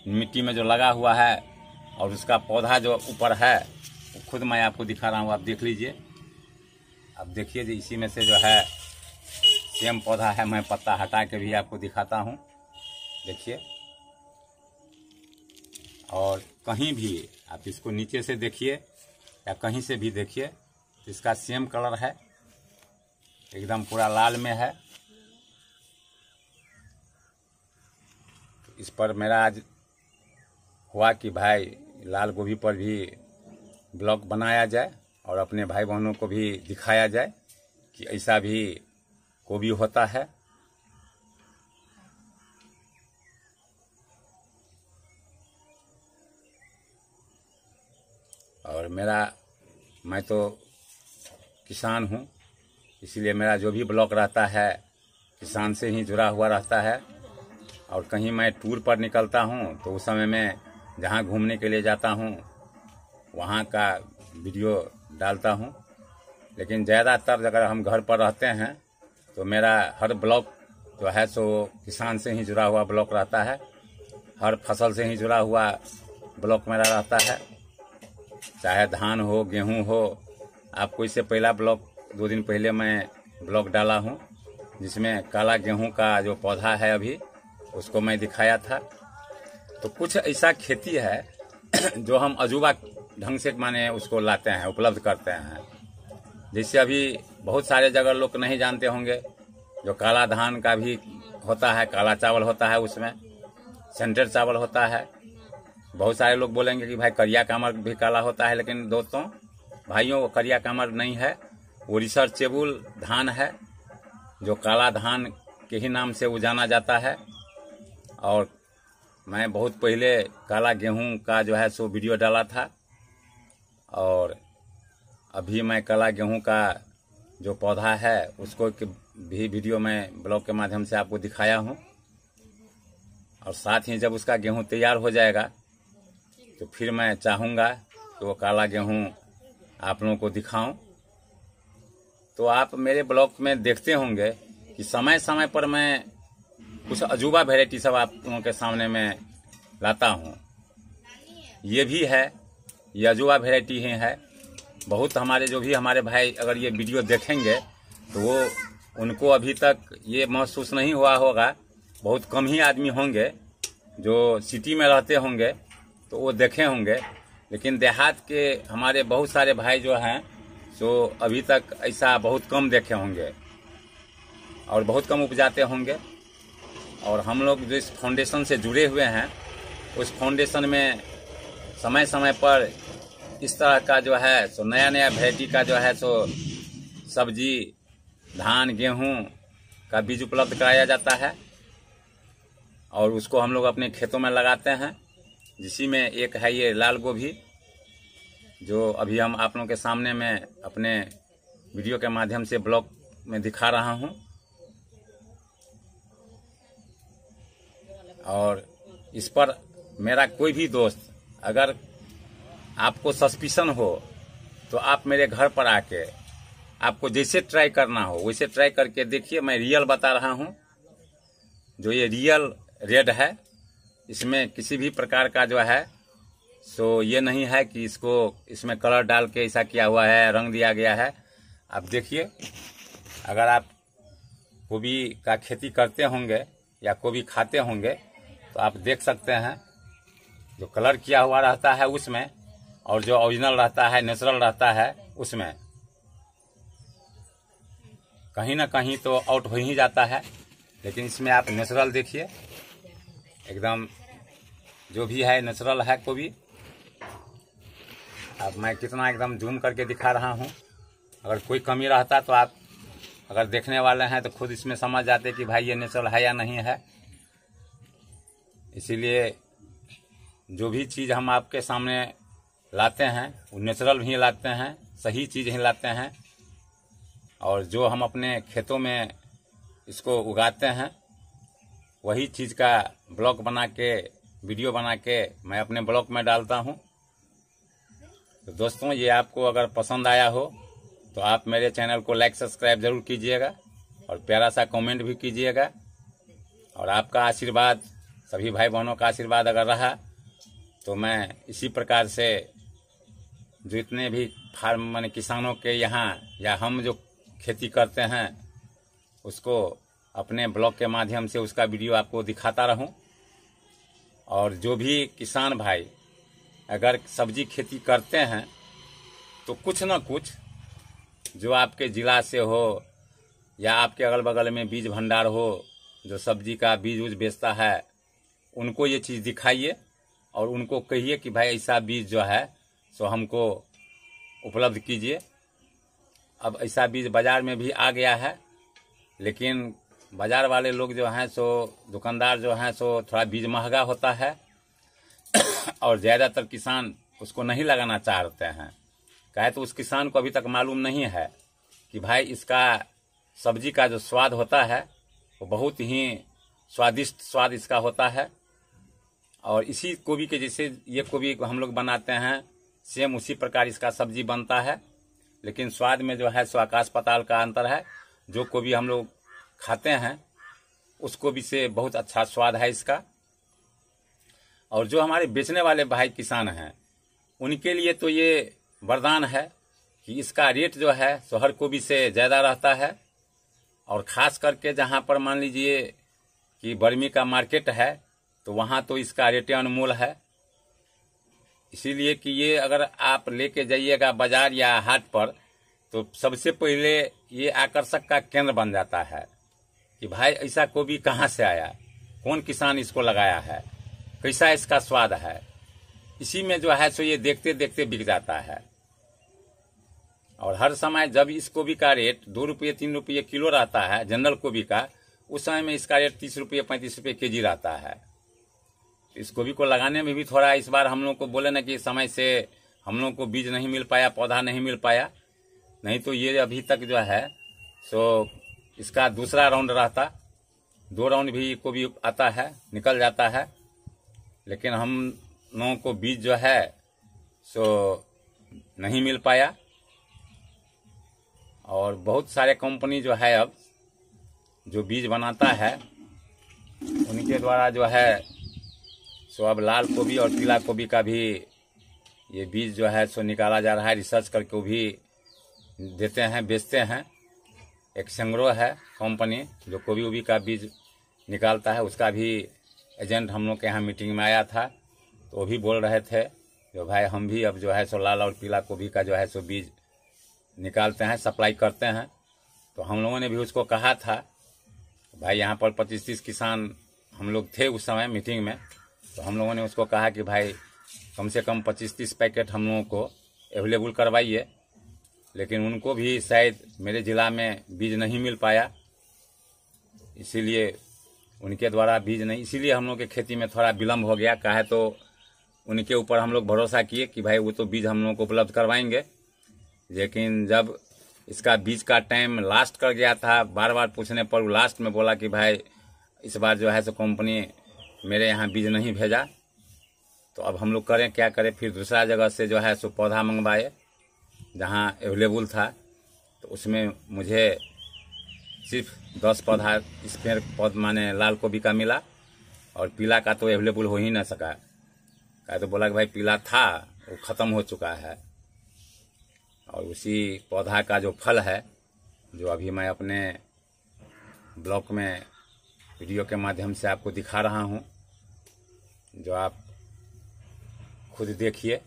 Speaker 3: मिट्टी में जो लगा हुआ है और उसका पौधा जो ऊपर है वो खुद मैं आपको दिखा रहा हूँ। आप देख लीजिए, आप देखिए जी, इसी में से जो है सेम पौधा है। मैं पत्ता हटा के भी आपको दिखाता हूँ, देखिए। और कहीं भी आप इसको नीचे से देखिए या कहीं से भी देखिए तो इसका सेम कलर है, एकदम पूरा लाल में है। इस पर मेरा आज हुआ कि भाई लाल गोभी पर भी ब्लॉग बनाया जाए और अपने भाई बहनों को भी दिखाया जाए कि ऐसा भी गोभी होता है।
Speaker 1: और मैं तो किसान हूँ, इसीलिए मेरा जो भी ब्लॉग रहता है किसान से ही जुड़ा हुआ रहता है। और कहीं मैं टूर पर निकलता हूँ तो उस समय में जहाँ घूमने के लिए जाता हूँ वहाँ का वीडियो डालता हूँ। लेकिन ज़्यादातर अगर हम घर पर रहते हैं तो मेरा हर ब्लॉग जो है सो किसान से ही जुड़ा हुआ ब्लॉग रहता है, हर फसल से ही जुड़ा हुआ ब्लॉग मेरा रहता है, चाहे धान हो गेहूं हो। आपको इससे पहला ब्लॉग 2 दिन पहले मैं ब्लॉग डाला हूं जिसमें काला गेहूं का जो पौधा है अभी उसको मैं दिखाया था। तो कुछ ऐसा खेती है जो हम अजूबा ढंग से माने उसको लाते हैं, उपलब्ध करते हैं, जिससे अभी बहुत सारे जगह लोग नहीं जानते होंगे। जो काला धान का भी होता है, काला चावल होता है, उसमें सेंटर चावल होता है। बहुत सारे लोग बोलेंगे कि भाई करिया कामर भी काला होता है, लेकिन दोस्तों भाइयों वो करिया कामर नहीं है, वो रिसर्चेबल धान है जो काला धान के ही नाम से वो जाना जाता है। और मैं बहुत पहले काला गेहूं का जो है सो वीडियो डाला था और अभी मैं काला गेहूं का जो पौधा है उसको भी वीडियो में ब्लॉग के माध्यम से आपको दिखाया हूं। और साथ ही जब उसका गेहूं तैयार हो जाएगा तो फिर मैं चाहूँगा कि वो काला गेहूं आप लोगों को दिखाऊं। तो आप मेरे ब्लॉग में देखते होंगे कि समय समय पर मैं कुछ अजूबा वेराइटी सब आप लोगों के सामने में लाता हूं। ये भी है, ये अजूबा वेराइटी ही है। बहुत हमारे जो भी हमारे भाई अगर ये वीडियो देखेंगे तो वो उनको अभी तक ये महसूस नहीं हुआ होगा। बहुत कम ही आदमी होंगे जो सिटी में रहते होंगे तो वो देखे होंगे, लेकिन देहात के हमारे बहुत सारे भाई जो हैं सो अभी तक ऐसा बहुत कम देखे होंगे और बहुत कम उपजाते होंगे। और हम लोग जो इस फाउंडेशन से जुड़े हुए हैं उस फाउंडेशन में समय समय पर इस तरह का जो है सो नया नया वैरायटी का जो है सो सब्जी, धान, गेहूं का बीज उपलब्ध कराया जाता है और उसको हम लोग अपने खेतों में लगाते हैं। जिसी में एक है ये लाल गोभी जो अभी हम आप लोगों के सामने में अपने वीडियो के माध्यम से ब्लॉग में दिखा रहा हूं। और इस पर मेरा कोई भी दोस्त अगर आपको सस्पिशन हो तो आप मेरे घर पर आके आपको जैसे ट्राई करना हो वैसे ट्राई करके देखिए। मैं रियल बता रहा हूं, जो ये रियल रेड है, इसमें किसी भी प्रकार का जो है सो ये नहीं है कि इसमें कलर डाल के ऐसा किया हुआ है, रंग दिया गया है। आप देखिए, अगर आप गोभी का खेती करते होंगे या गोभी खाते होंगे तो आप देख सकते हैं जो कलर किया हुआ रहता है उसमें और जो ओरिजिनल रहता है, नेचुरल रहता है, उसमें कहीं ना कहीं तो आउट हो ही जाता है। लेकिन इसमें आप नेचुरल देखिए, एकदम जो भी है नेचुरल है गोभी। अब मैं कितना एकदम जूम करके दिखा रहा हूँ। अगर कोई कमी रहता तो आप अगर देखने वाले हैं तो खुद इसमें समझ जाते कि भाई ये नेचुरल है या नहीं है। इसीलिए जो भी चीज़ हम आपके सामने लाते हैं वो नेचुरल भी लाते हैं, सही चीज़ ही लाते हैं। और जो हम अपने खेतों में इसको उगाते हैं वही चीज़ का ब्लॉग बना के, वीडियो बना के मैं अपने ब्लॉग में डालता हूं। तो दोस्तों ये आपको अगर पसंद आया हो तो आप मेरे चैनल को लाइक सब्सक्राइब जरूर कीजिएगा और प्यारा सा कमेंट भी कीजिएगा। और आपका आशीर्वाद, सभी भाई बहनों का आशीर्वाद अगर रहा तो मैं इसी प्रकार से जो इतने भी फार्म माने किसानों के यहाँ या हम जो खेती करते हैं उसको अपने ब्लॉग के माध्यम से उसका वीडियो आपको दिखाता रहूं। और जो भी किसान भाई अगर सब्जी खेती करते हैं तो कुछ न कुछ जो आपके ज़िला से हो या आपके अगल बगल में बीज भंडार हो जो सब्जी का बीज उज बेचता है, उनको ये चीज़ दिखाइए और उनको कहिए कि भाई ऐसा बीज जो है सो हमको उपलब्ध कीजिए। अब ऐसा बीज बाज़ार में भी आ गया है, लेकिन बाज़ार वाले लोग जो हैं सो दुकानदार जो हैं सो थोड़ा बीज महंगा होता है और ज़्यादातर किसान
Speaker 3: उसको नहीं लगाना चाहते हैं। कहे तो उस किसान को अभी तक मालूम नहीं है कि भाई इसका सब्जी का जो स्वाद होता है वो बहुत ही स्वादिष्ट स्वाद इसका होता है। और इसी गोभी के जैसे ये गोभी हम लोग बनाते हैं, सेम उसी प्रकार इसका सब्जी बनता है, लेकिन स्वाद में जो है सो आकाश पाताल का अंतर है। जो गोभी हम लोग खाते हैं उस गोभी से बहुत अच्छा स्वाद है इसका। और जो हमारे बेचने वाले भाई किसान हैं उनके लिए तो ये वरदान है कि इसका रेट जो है सो हर गोभी से ज़्यादा रहता है। और ख़ास करके जहाँ पर मान लीजिए कि बर्मी का मार्केट है तो वहाँ तो इसका रेट अनमोल है। इसीलिए कि ये अगर आप लेके जाइएगा बाजार या हाट पर तो सबसे पहले ये आकर्षक का केंद्र बन जाता है कि भाई ऐसा गोभी कहाँ से आया, कौन किसान इसको लगाया है, कैसा इसका स्वाद है। इसी में जो है सो ये देखते देखते बिक जाता है। और हर समय जब इस गोभी का रेट 2 रुपये 3 रुपये किलो रहता है जनरल गोभी का, उस समय में इसका रेट 30 रुपये 35 रुपये केजी रहता है। इस गोभी को लगाने में भी थोड़ा इस बार हम लोग को बोले ना कि समय से हम लोग को बीज नहीं मिल पाया, पौधा नहीं मिल पाया, नहीं तो ये अभी तक जो है सो इसका दूसरा राउंड रहता, 2 राउंड भी गोभी आता है, निकल जाता है। लेकिन हम लोगों को बीज जो है सो नहीं मिल पाया। और बहुत सारे कंपनी जो है अब जो बीज बनाता है उनके द्वारा जो है सो अब लाल गोभी और पीला गोभी का भी ये बीज जो है सो निकाला जा रहा है। रिसर्च करके वो भी देते हैं, बेचते हैं। एक संग्रोह है कंपनी जो गोभी उभी का बीज निकालता है, उसका भी एजेंट हम लोग के यहाँ मीटिंग में आया था तो वो भी बोल रहे थे जो भाई हम भी अब जो है सो लाल और पीला गोभी का जो है सो बीज निकालते हैं, सप्लाई करते हैं। तो हम लोगों ने भी उसको कहा था भाई यहाँ पर 25-30 किसान हम लोग थे उस समय मीटिंग में, तो हम लोगों ने उसको कहा कि भाई कम से कम 25-30 पैकेट हम लोगों को अवेलेबल करवाइए। लेकिन उनको भी शायद मेरे ज़िला में बीज नहीं मिल पाया, इसीलिए उनके द्वारा बीज नहीं, इसीलिए हम लोग के खेती में थोड़ा विलम्ब हो गया। कहे तो उनके ऊपर हम लोग भरोसा किए कि भाई वो तो बीज हम लोग को उपलब्ध करवाएंगे। लेकिन जब इसका बीज का टाइम लास्ट कर गया था, बार बार पूछने पर लास्ट में बोला कि भाई इस बार जो है सो कंपनी मेरे यहाँ बीज नहीं भेजा। तो अब हम लोग करें क्या करें, फिर दूसरा जगह से जो है सो पौधा मंगवाए जहाँ अवेलेबल था। तो उसमें मुझे सिर्फ 10 पौधा इस पेड़ पौध माने लाल गोभी का मिला और पीला का तो अवेलेबल हो ही ना सका। क्या तो बोला कि भाई पीला था वो ख़त्म हो चुका है। और उसी पौधा का जो फल है जो अभी मैं अपने ब्लॉग में वीडियो के माध्यम से आपको दिखा रहा हूँ, जो आप खुद देखिए।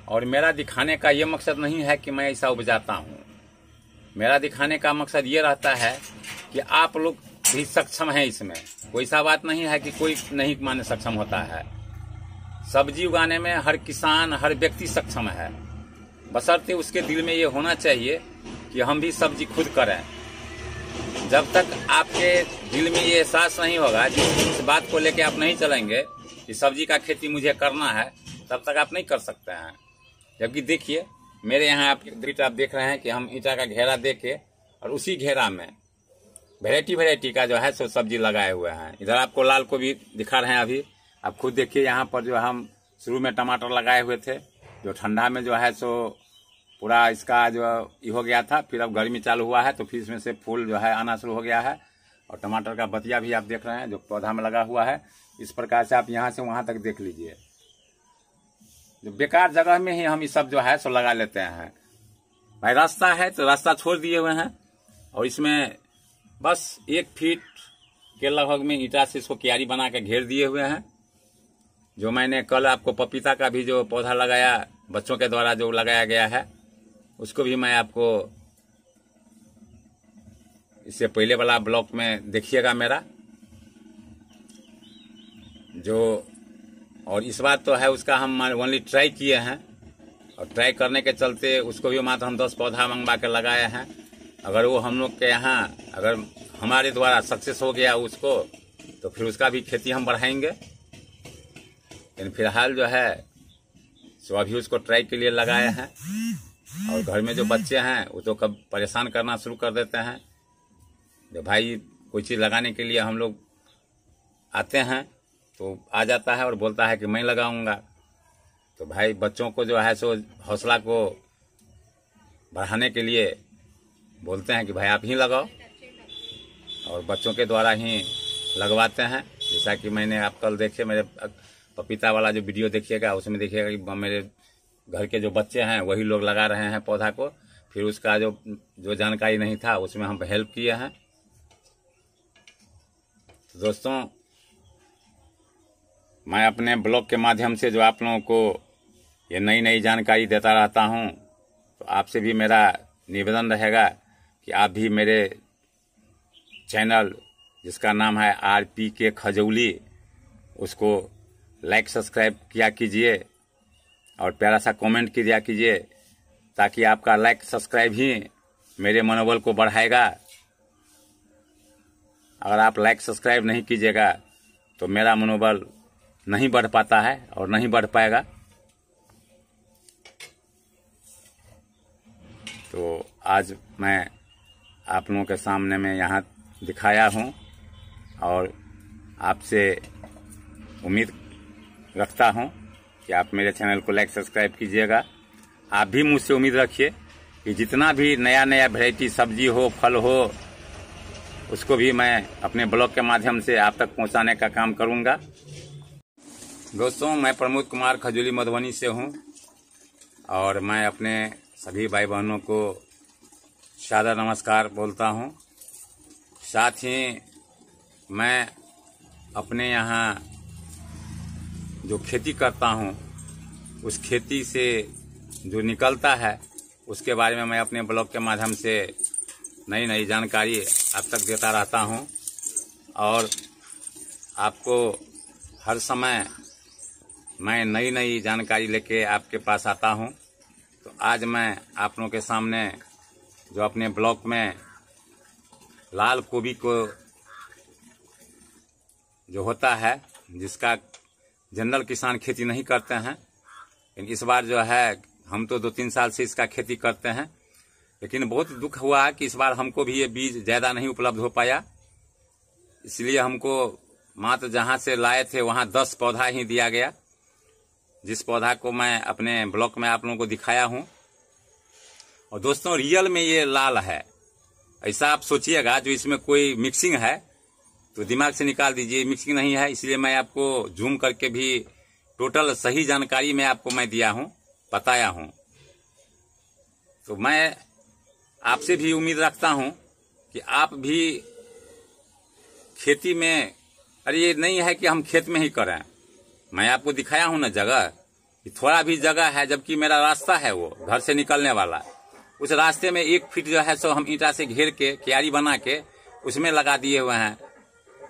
Speaker 3: और मेरा दिखाने का ये मकसद नहीं है कि मैं ऐसा उपजाता हूँ, मेरा दिखाने का मकसद ये रहता है कि आप लोग भी सक्षम हैं इसमें। कोई सा बात नहीं है कि कोई नहीं माने सक्षम होता है। सब्जी उगाने में हर किसान हर व्यक्ति सक्षम है, बशर्ते उसके दिल में ये होना चाहिए कि हम भी सब्जी खुद करें। जब तक आपके दिल में ये एहसास नहीं होगा, इस बात को लेके आप नहीं चलेंगे कि सब्जी का खेती मुझे करना है, तब तक आप नहीं कर सकते हैं। जबकि देखिए मेरे यहाँ आप देख रहे हैं कि हम ईंटा का घेरा दे के और उसी घेरा में वैरायटी का जो है सो सब्जी लगाए हुए हैं। इधर आपको लाल को भी दिखा रहे हैं, अभी आप खुद देखिए। यहाँ पर जो हम शुरू में टमाटर लगाए हुए थे, जो ठंडा में जो है सो पूरा इसका जो ये हो गया था, फिर अब गर्मी चालू हुआ है तो फिर इसमें से फूल जो है आना शुरू हो गया है। और टमाटर का बतिया भी आप देख रहे हैं जो पौधा में लगा हुआ है। इस प्रकार से आप यहाँ से वहाँ तक देख लीजिए। जो बेकार जगह में ही हम ये सब जो है सो लगा लेते हैं। भाई रास्ता है तो रास्ता छोड़ दिए हुए हैं और इसमें बस 1 फीट के लगभग में ईंटा से इसको क्यारी बना के घेर दिए हुए हैं। जो मैंने कल आपको पपीता का भी जो पौधा लगाया बच्चों के द्वारा जो लगाया गया है, उसको भी मैं आपको इससे पहले वाला ब्लॉग में देखिएगा मेरा जो। और इस बात तो है उसका हम ओनली ट्राई किए हैं और ट्राई करने के चलते उसको भी मात्र हम 10 पौधा मंगवा के लगाए हैं। अगर वो हम लोग के यहाँ अगर हमारे द्वारा सक्सेस हो गया उसको, तो फिर उसका भी खेती हम बढ़ाएंगे। लेकिन फिलहाल जो है सो अभी उसको ट्राई के लिए लगाए हैं। और घर में जो बच्चे हैं वो तो कब परेशान करना शुरू कर देते हैं। जब भाई कोई चीज़ लगाने के लिए हम लोग आते हैं तो आ जाता है और बोलता है कि मैं लगाऊंगा। तो भाई बच्चों को जो है सो हौसला को बढ़ाने के लिए बोलते हैं कि भाई आप ही लगाओ, और बच्चों के द्वारा ही लगवाते हैं। जैसा कि मैंने आप कल देखे मेरे पपीता वाला जो वीडियो देखिएगा, उसमें देखिएगा कि मेरे घर के जो बच्चे हैं वही लोग लगा रहे हैं पौधा को। फिर उसका जो जानकारी नहीं था उसमें हम हेल्प किए हैं। तो दोस्तों, मैं अपने ब्लॉग के माध्यम से जो आप लोगों को ये नई नई जानकारी देता रहता हूँ, तो आपसे भी मेरा निवेदन रहेगा कि आप भी मेरे चैनल जिसका नाम है RPK खजौली, उसको लाइक सब्सक्राइब किया कीजिए और प्यारा सा कमेंट किया कीजिए, ताकि आपका लाइक सब्सक्राइब ही मेरे मनोबल को बढ़ाएगा। अगर आप लाइक सब्सक्राइब नहीं कीजिएगा तो मेरा मनोबल नहीं बढ़ पाता है और नहीं बढ़ पाएगा। तो आज मैं आप लोगों के सामने में यहाँ दिखाया हूँ और आपसे उम्मीद रखता हूँ कि आप मेरे चैनल को लाइक सब्सक्राइब कीजिएगा। आप भी मुझसे उम्मीद रखिए कि जितना भी नया नया वैरायटी सब्जी हो, फल हो, उसको भी मैं अपने ब्लॉग के माध्यम से आप तक पहुंचाने का काम करूंगा। दोस्तों, मैं प्रमोद कुमार खजूली मधुबनी से हूं और मैं अपने सभी भाई बहनों को सादर नमस्कार बोलता हूं। साथ ही मैं अपने यहाँ जो खेती करता हूं, उस खेती से जो निकलता है उसके बारे में मैं अपने ब्लॉग के माध्यम से नई नई जानकारी आप तक देता रहता हूं और आपको हर समय मैं नई नई जानकारी लेके आपके पास आता हूं। तो आज मैं आप लोगों के सामने जो अपने ब्लॉग में लाल गोभी को जो होता है, जिसका जनरल किसान खेती नहीं करते हैं, लेकिन इस बार जो है हम तो 2-3 साल से इसका खेती करते हैं, लेकिन बहुत दुख हुआ कि इस बार हमको भी ये बीज ज़्यादा नहीं उपलब्ध हो पाया। इसलिए हमको मात्र जहाँ से लाए थे वहाँ 10 पौधा ही दिया गया, जिस पौधा को मैं अपने ब्लॉग में आप लोगों को दिखाया हूँ। और दोस्तों, रियल में ये लाल है, ऐसा आप सोचिएगा। जो इसमें कोई मिक्सिंग है तो दिमाग से निकाल दीजिए, मिक्सिंग नहीं है। इसलिए मैं आपको जूम करके भी टोटल सही जानकारी में आपको मैं दिया हूँ, बताया हूँ। तो मैं आपसे भी उम्मीद रखता हूँ कि आप भी खेती में, अरे ये नहीं है कि हम खेत में ही करें। मैं आपको दिखाया हूँ ना जगह, कि थोड़ा भी जगह है, जबकि मेरा रास्ता है वो घर से निकलने वाला, उस रास्ते में 1 फीट जो है सो हम ईंटा से घेर के क्यारी बना के उसमें लगा दिए हुए हैं,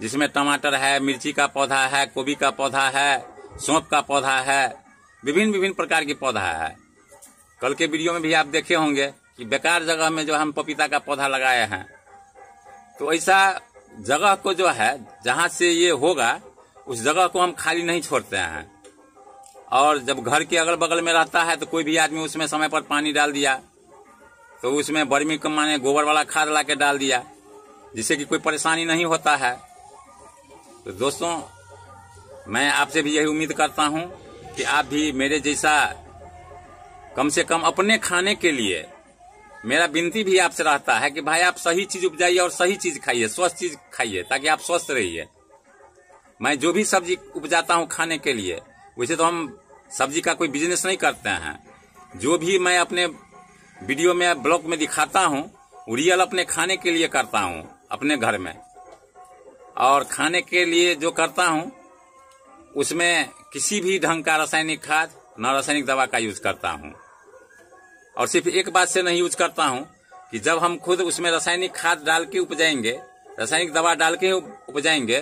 Speaker 3: जिसमें टमाटर है, मिर्ची का पौधा है, गोभी का पौधा है, सौंफ का पौधा है, विभिन्न प्रकार के पौधा है। कल के वीडियो में भी आप देखे होंगे कि बेकार जगह में जो हम पपीता का पौधा लगाए हैं। तो ऐसा जगह को जो है जहाँ से ये होगा उस जगह को हम खाली नहीं छोड़ते हैं। और जब घर के अगल बगल में रहता है तो कोई भी आदमी उसमें समय पर पानी डाल दिया, तो उसमें बर्मी को माने गोबर वाला खाद ला के डाल दिया, जिससे कि कोई परेशानी नहीं होता है। तो दोस्तों, मैं आपसे भी यही उम्मीद करता हूं कि आप भी मेरे जैसा कम से कम अपने खाने के लिए, मेरा विनती भी आपसे रहता है कि भाई आप सही चीज उपजाइए और सही चीज खाइए, स्वस्थ चीज खाइए, ताकि आप स्वस्थ रहिए। मैं जो भी सब्जी उपजाता हूं खाने के लिए, वैसे तो हम सब्जी का कोई बिजनेस नहीं करते हैं। जो भी मैं अपने वीडियो में, ब्लॉग में दिखाता हूं, रियल अपने खाने के लिए करता हूं अपने घर में। और खाने के लिए जो करता हूं उसमें किसी भी ढंग का रासायनिक खाद न रासायनिक दवा का यूज करता हूं। और सिर्फ एक बात से नहीं यूज करता हूं कि जब हम खुद उसमें रासायनिक खाद डाल के उपजाएंगे, रासायनिक दवा डाल के उपजाएंगे,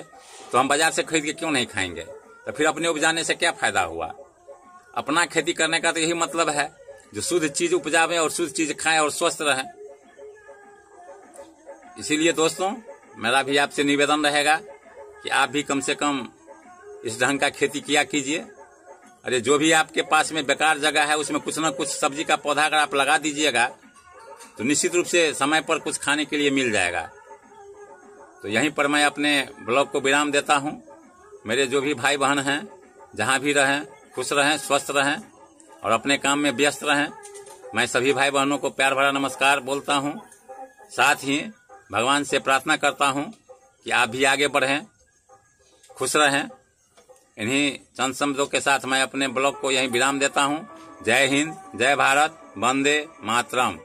Speaker 3: तो हम बाजार से खरीद के क्यों नहीं खाएंगे? तो फिर अपने उपजाने से क्या फायदा हुआ? अपना खेती करने का तो यही मतलब है, जो शुद्ध चीज उपजावे और शुद्ध चीज खाएं और स्वस्थ रहें। इसीलिए दोस्तों, मेरा भी आपसे निवेदन रहेगा कि आप भी कम से कम इस ढंग का खेती किया कीजिए, अरे जो भी आपके पास में बेकार जगह है उसमें कुछ न कुछ सब्जी का पौधा अगर आप लगा दीजिएगा तो निश्चित रूप से समय पर कुछ खाने के लिए मिल जाएगा। तो यहीं पर मैं अपने ब्लॉग को विराम देता हूं। मेरे जो भी भाई बहन हैं जहां भी रहें, खुश रहें, स्वस्थ रहें और अपने काम में व्यस्त रहें। मैं सभी भाई बहनों को प्यार भरा नमस्कार बोलता हूं। साथ ही भगवान से प्रार्थना करता हूं कि आप भी आगे बढ़ें, खुश रहें। इन्हीं चंद शब्दों के साथ मैं अपने ब्लॉग को यहीं विराम देता हूं। जय हिंद, जय भारत, वंदे मातरम।